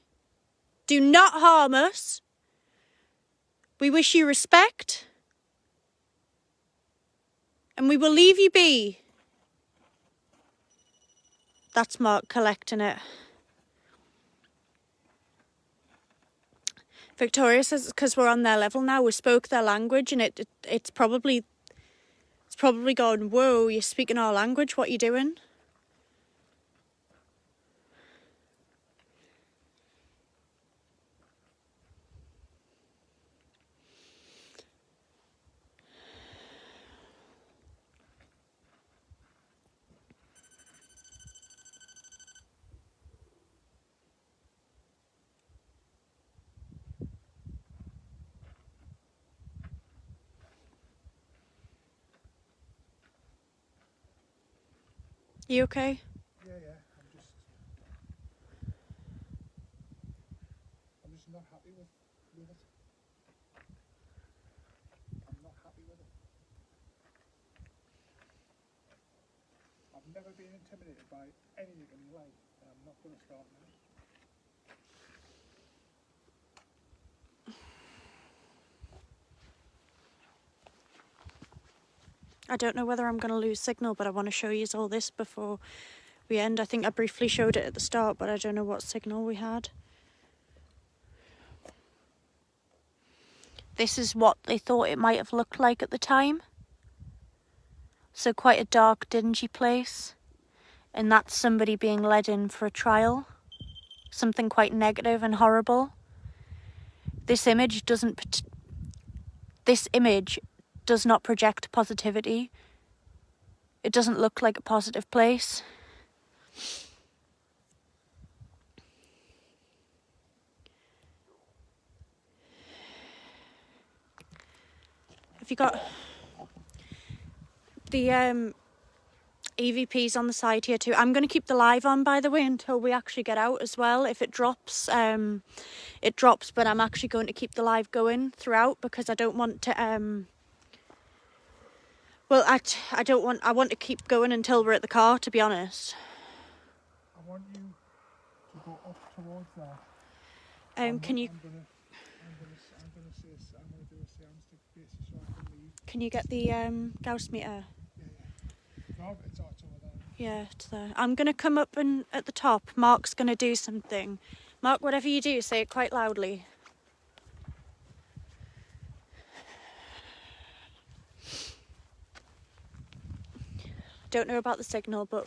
Do not harm us. We wish you respect. And we will leave you be. That's Mark collecting it. Victoria says because we're on their level now, we spoke their language, and it's probably going, whoa, you're speaking our language, what are you doing? You okay? Yeah. I'm just not happy with it. I'm not happy with it. I've never been intimidated by anything in my life, and I'm not going to start now. I don't know whether I'm going to lose signal, but I want to show you all this before we end. I think I briefly showed it at the start, but I don't know what signal we had. This is what they thought it might have looked like at the time. So quite a dark, dingy place. And that's somebody being led in for a trial. Something quite negative and horrible. This image does not project positivity. It doesn't look like a positive place. Have you got the EVPs on the side here too? I'm going to keep the live on, by the way, until we actually get out as well. If it drops, it drops, but I'm actually going to keep the live going throughout because I don't want to I want to keep going until we're at the car, to be honest. I want you to go up towards there. Can you I'm gonna do a seance to basically so I can leave. Can you get the Gauss meter? Yeah. No, it's over there. Yeah, it's there. I'm gonna come up and at the top. Mark's gonna do something. Mark, whatever you do, say it quite loudly. Don't know about the signal, but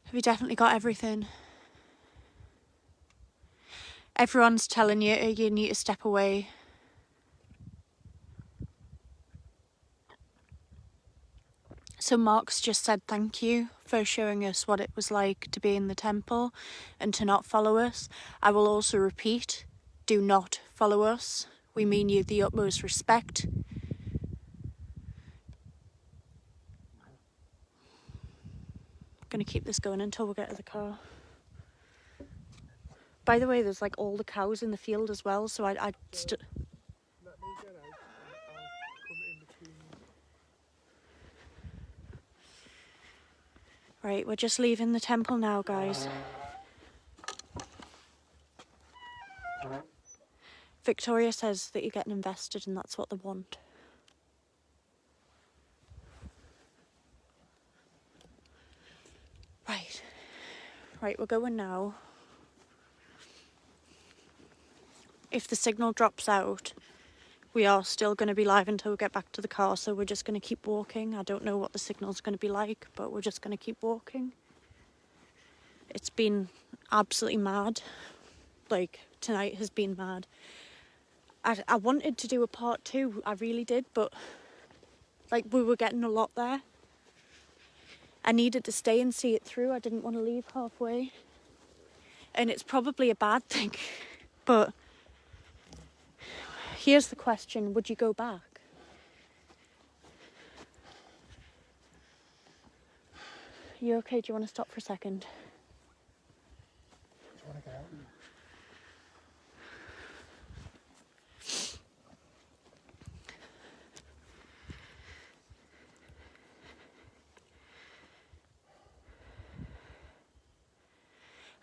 have you definitely got everything? Everyone's telling you you need to step away. So Mark's just said thank you for showing us what it was like to be in the temple and to not follow us. I will also repeat, do not follow us. We mean you the utmost respect. I'm going to keep this going until we get to the car. By the way, there's like all the cows in the field as well, so Let me get out and I'll come in between you. Right, we're just leaving the temple now, guys. Victoria says that you're getting invested and that's what they want. Right, we're going now. If the signal drops out, we are still going to be live until we get back to the car, so we're just going to keep walking. I don't know what the signal's going to be like, but we're just going to keep walking. It's been absolutely mad. Like, tonight has been mad. I wanted to do a part 2, I really did, but like, we were getting a lot there. I needed to stay and see it through. I didn't want to leave halfway. And it's probably a bad thing, but here's the question, would you go back? You okay? Do you want to stop for a second? I want to get out.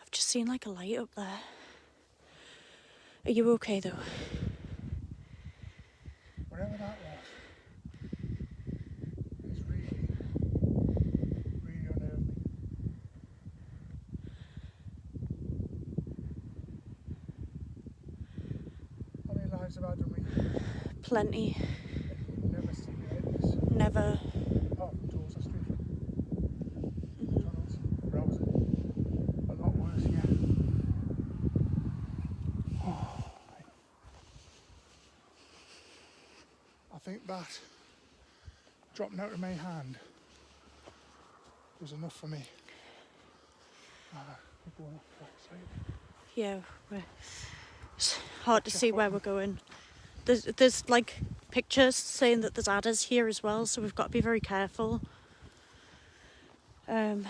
I've just seen like a light up there. Are you okay though? Whatever that was, it's really, really unnerved me. How many lives have I done with you? Plenty. You've never seen me like this. Never. Apart from Dorset Street. McDonald's. Browser. A lot worse, yeah. I think that dropping out of my hand was enough for me. We're going off the backside. Yeah, it's hard to see where we're going. There's like pictures saying that there's adders here as well, so we've got to be very careful. But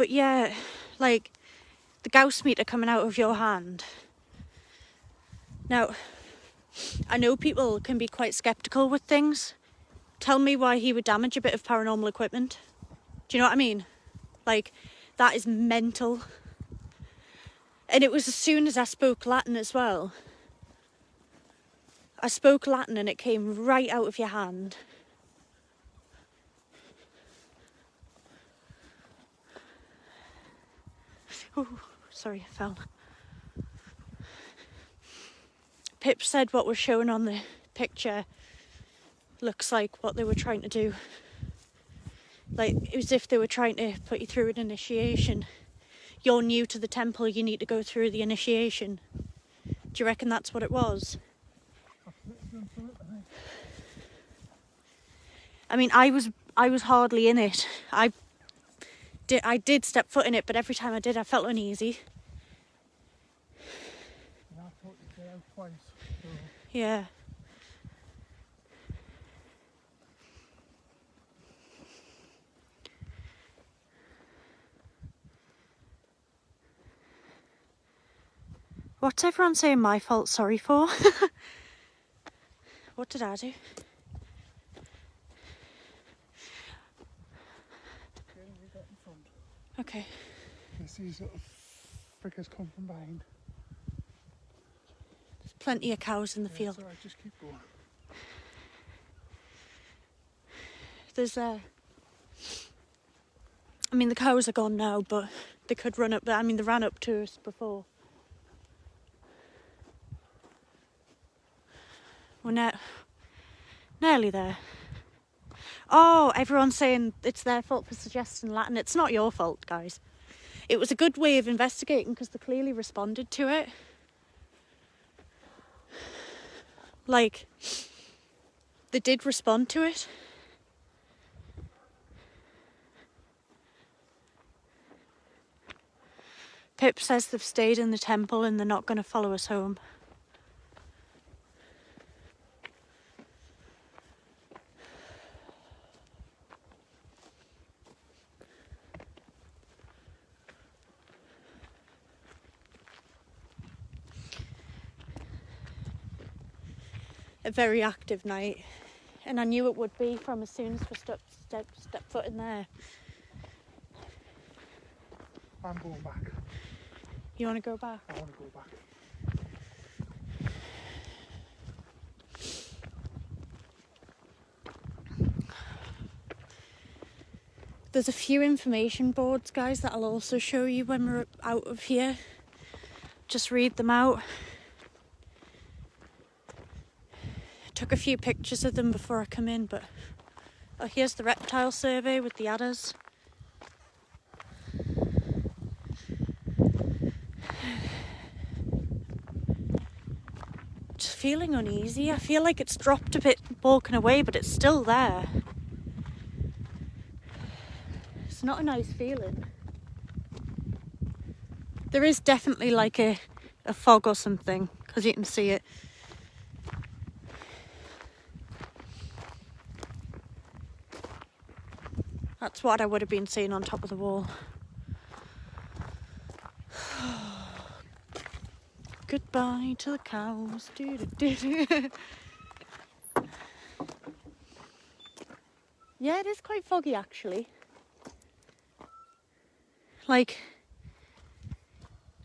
yeah, like the Gauss meter coming out of your hand. Now, I know people can be quite sceptical with things. Tell me why he would damage a bit of paranormal equipment. Do you know what I mean? Like, that is mental. And it was as soon as I spoke Latin as well. I spoke Latin and it came right out of your hand. Ooh, sorry, I fell. Pip said what was shown on the picture looks like what they were trying to do. Like, it was as if they were trying to put you through an initiation. You're new to the temple, you need to go through the initiation. Do you reckon that's what it was? I mean, I was hardly in it. I did step foot in it, but every time I did, I felt uneasy. And I thought you'd get out twice. So Yeah. What's everyone saying my fault sorry for? What did I do? you got in front. Okay. There's these little figures come from behind. There's plenty of cows in the field. It's alright, just keep going. There's I mean, the cows are gone now, but they could run up. I mean, they ran up to us before. We're nearly there. Oh, everyone's saying it's their fault for suggesting Latin. It's not your fault, guys. It was a good way of investigating because they clearly responded to it. Like, they did respond to it. Pip says they've stayed in the temple and they're not going to follow us home. A very active night, and I knew it would be from as soon as we step foot in there. I'm going back. You want to go back? I want to go back. There's a few information boards, guys, that I'll also show you when we're out of here. Just read them out. took a few pictures of them before I come in, but oh, here's the reptile survey with the adders. Just feeling uneasy. I feel like it's dropped a bit walking away, but it's still there. It's not a nice feeling. There is definitely like a fog or something, because you can see it. That's what I would have been seeing on top of the wall. Goodbye to the cows. Yeah, it is quite foggy actually. Like,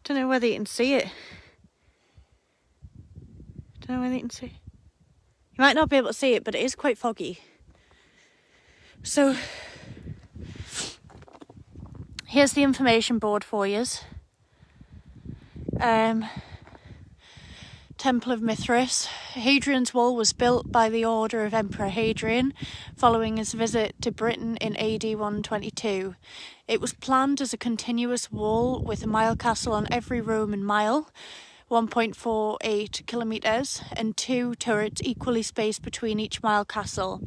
don't know whether you can see it. Don't know whether you can see. You might not be able to see it, but it is quite foggy. So, here's the information board for you. Temple of Mithras. Hadrian's Wall was built by the order of Emperor Hadrian following his visit to Britain in AD 122. It was planned as a continuous wall with a mile castle on every Roman mile, 1.48 kilometres, and 2 turrets equally spaced between each mile castle.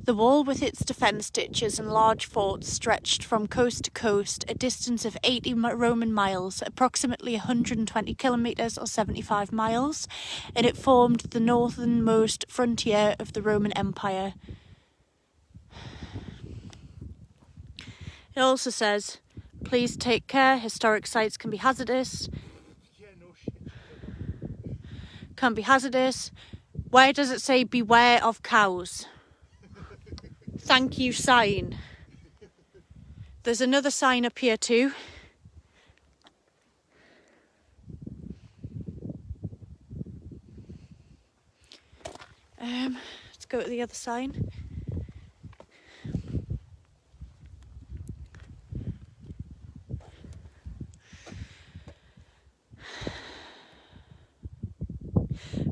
The wall with its defence ditches and large forts stretched from coast to coast, a distance of 80 Roman miles, approximately 120 kilometres or 75 miles, and it formed the northernmost frontier of the Roman Empire. It also says, please take care, historic sites can be hazardous. Can be hazardous. Where does it say beware of cows? Thank you sign. There's another sign up here too. Let's go to the other sign.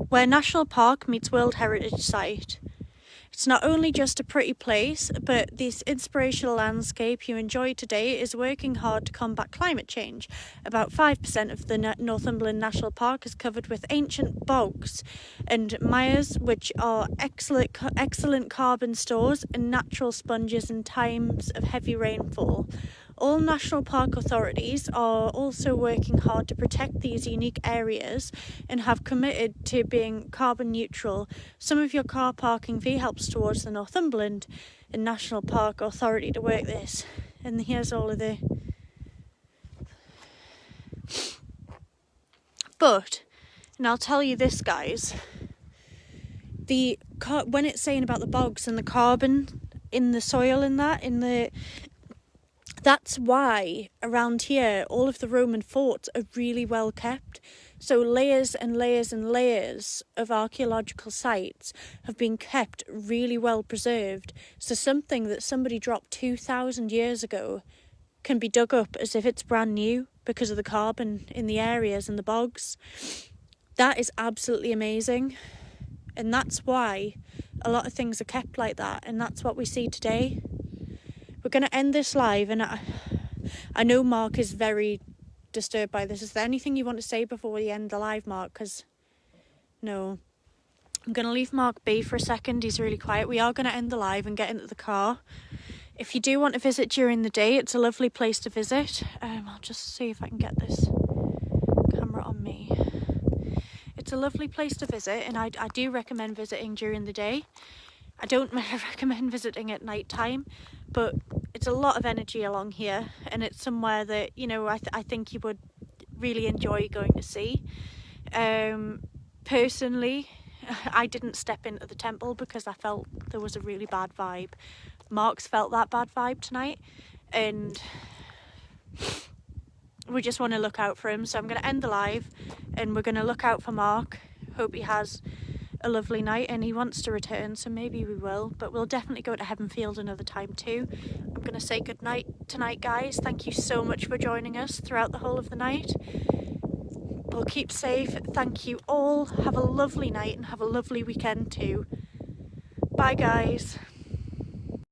Where National Park meets World Heritage Site. It's not only just a pretty place, but this inspirational landscape you enjoy today is working hard to combat climate change. About 5% of the Northumberland National Park is covered with ancient bogs and mires, which are excellent carbon stores and natural sponges in times of heavy rainfall. All national park authorities are also working hard to protect these unique areas and have committed to being carbon neutral. Some of your car parking fee helps towards the Northumberland and National Park Authority to work this. And here's all of the... But, and I'll tell you this, guys, when it's saying about the bogs and the carbon in the soil and that, that's why around here all of the Roman forts are really well kept. So layers and layers and layers of archaeological sites have been kept really well preserved. So something that somebody dropped 2,000 years ago can be dug up as if it's brand new because of the carbon in the areas and the bogs. That is absolutely amazing. And that's why a lot of things are kept like that. And that's what we see today. We're going to end this live, and I know Mark is very disturbed by this. Is there anything you want to say before we end the live, Mark? Because, no. I'm going to leave Mark be for a second. He's really quiet. We are going to end the live and get into the car. If you do want to visit during the day, it's a lovely place to visit. I'll just see if I can get this camera on me. It's a lovely place to visit, and I do recommend visiting during the day. I don't recommend visiting at night time, but it's a lot of energy along here, and it's somewhere that, you know, I think you would really enjoy going to see. Personally, I didn't step into the temple because I felt there was a really bad vibe. Mark's felt that bad vibe tonight, and we just want to look out for him. So I'm going to end the live, and we're going to look out for Mark. Hope he has a lovely night, and he wants to return, so maybe we will, but we'll definitely go to Heavenfield another time too. I'm going to say good night tonight, guys. Thank you so much for joining us throughout the whole of the night. Well, keep safe. Thank you all. Have a lovely night and have a lovely weekend too. Bye, guys.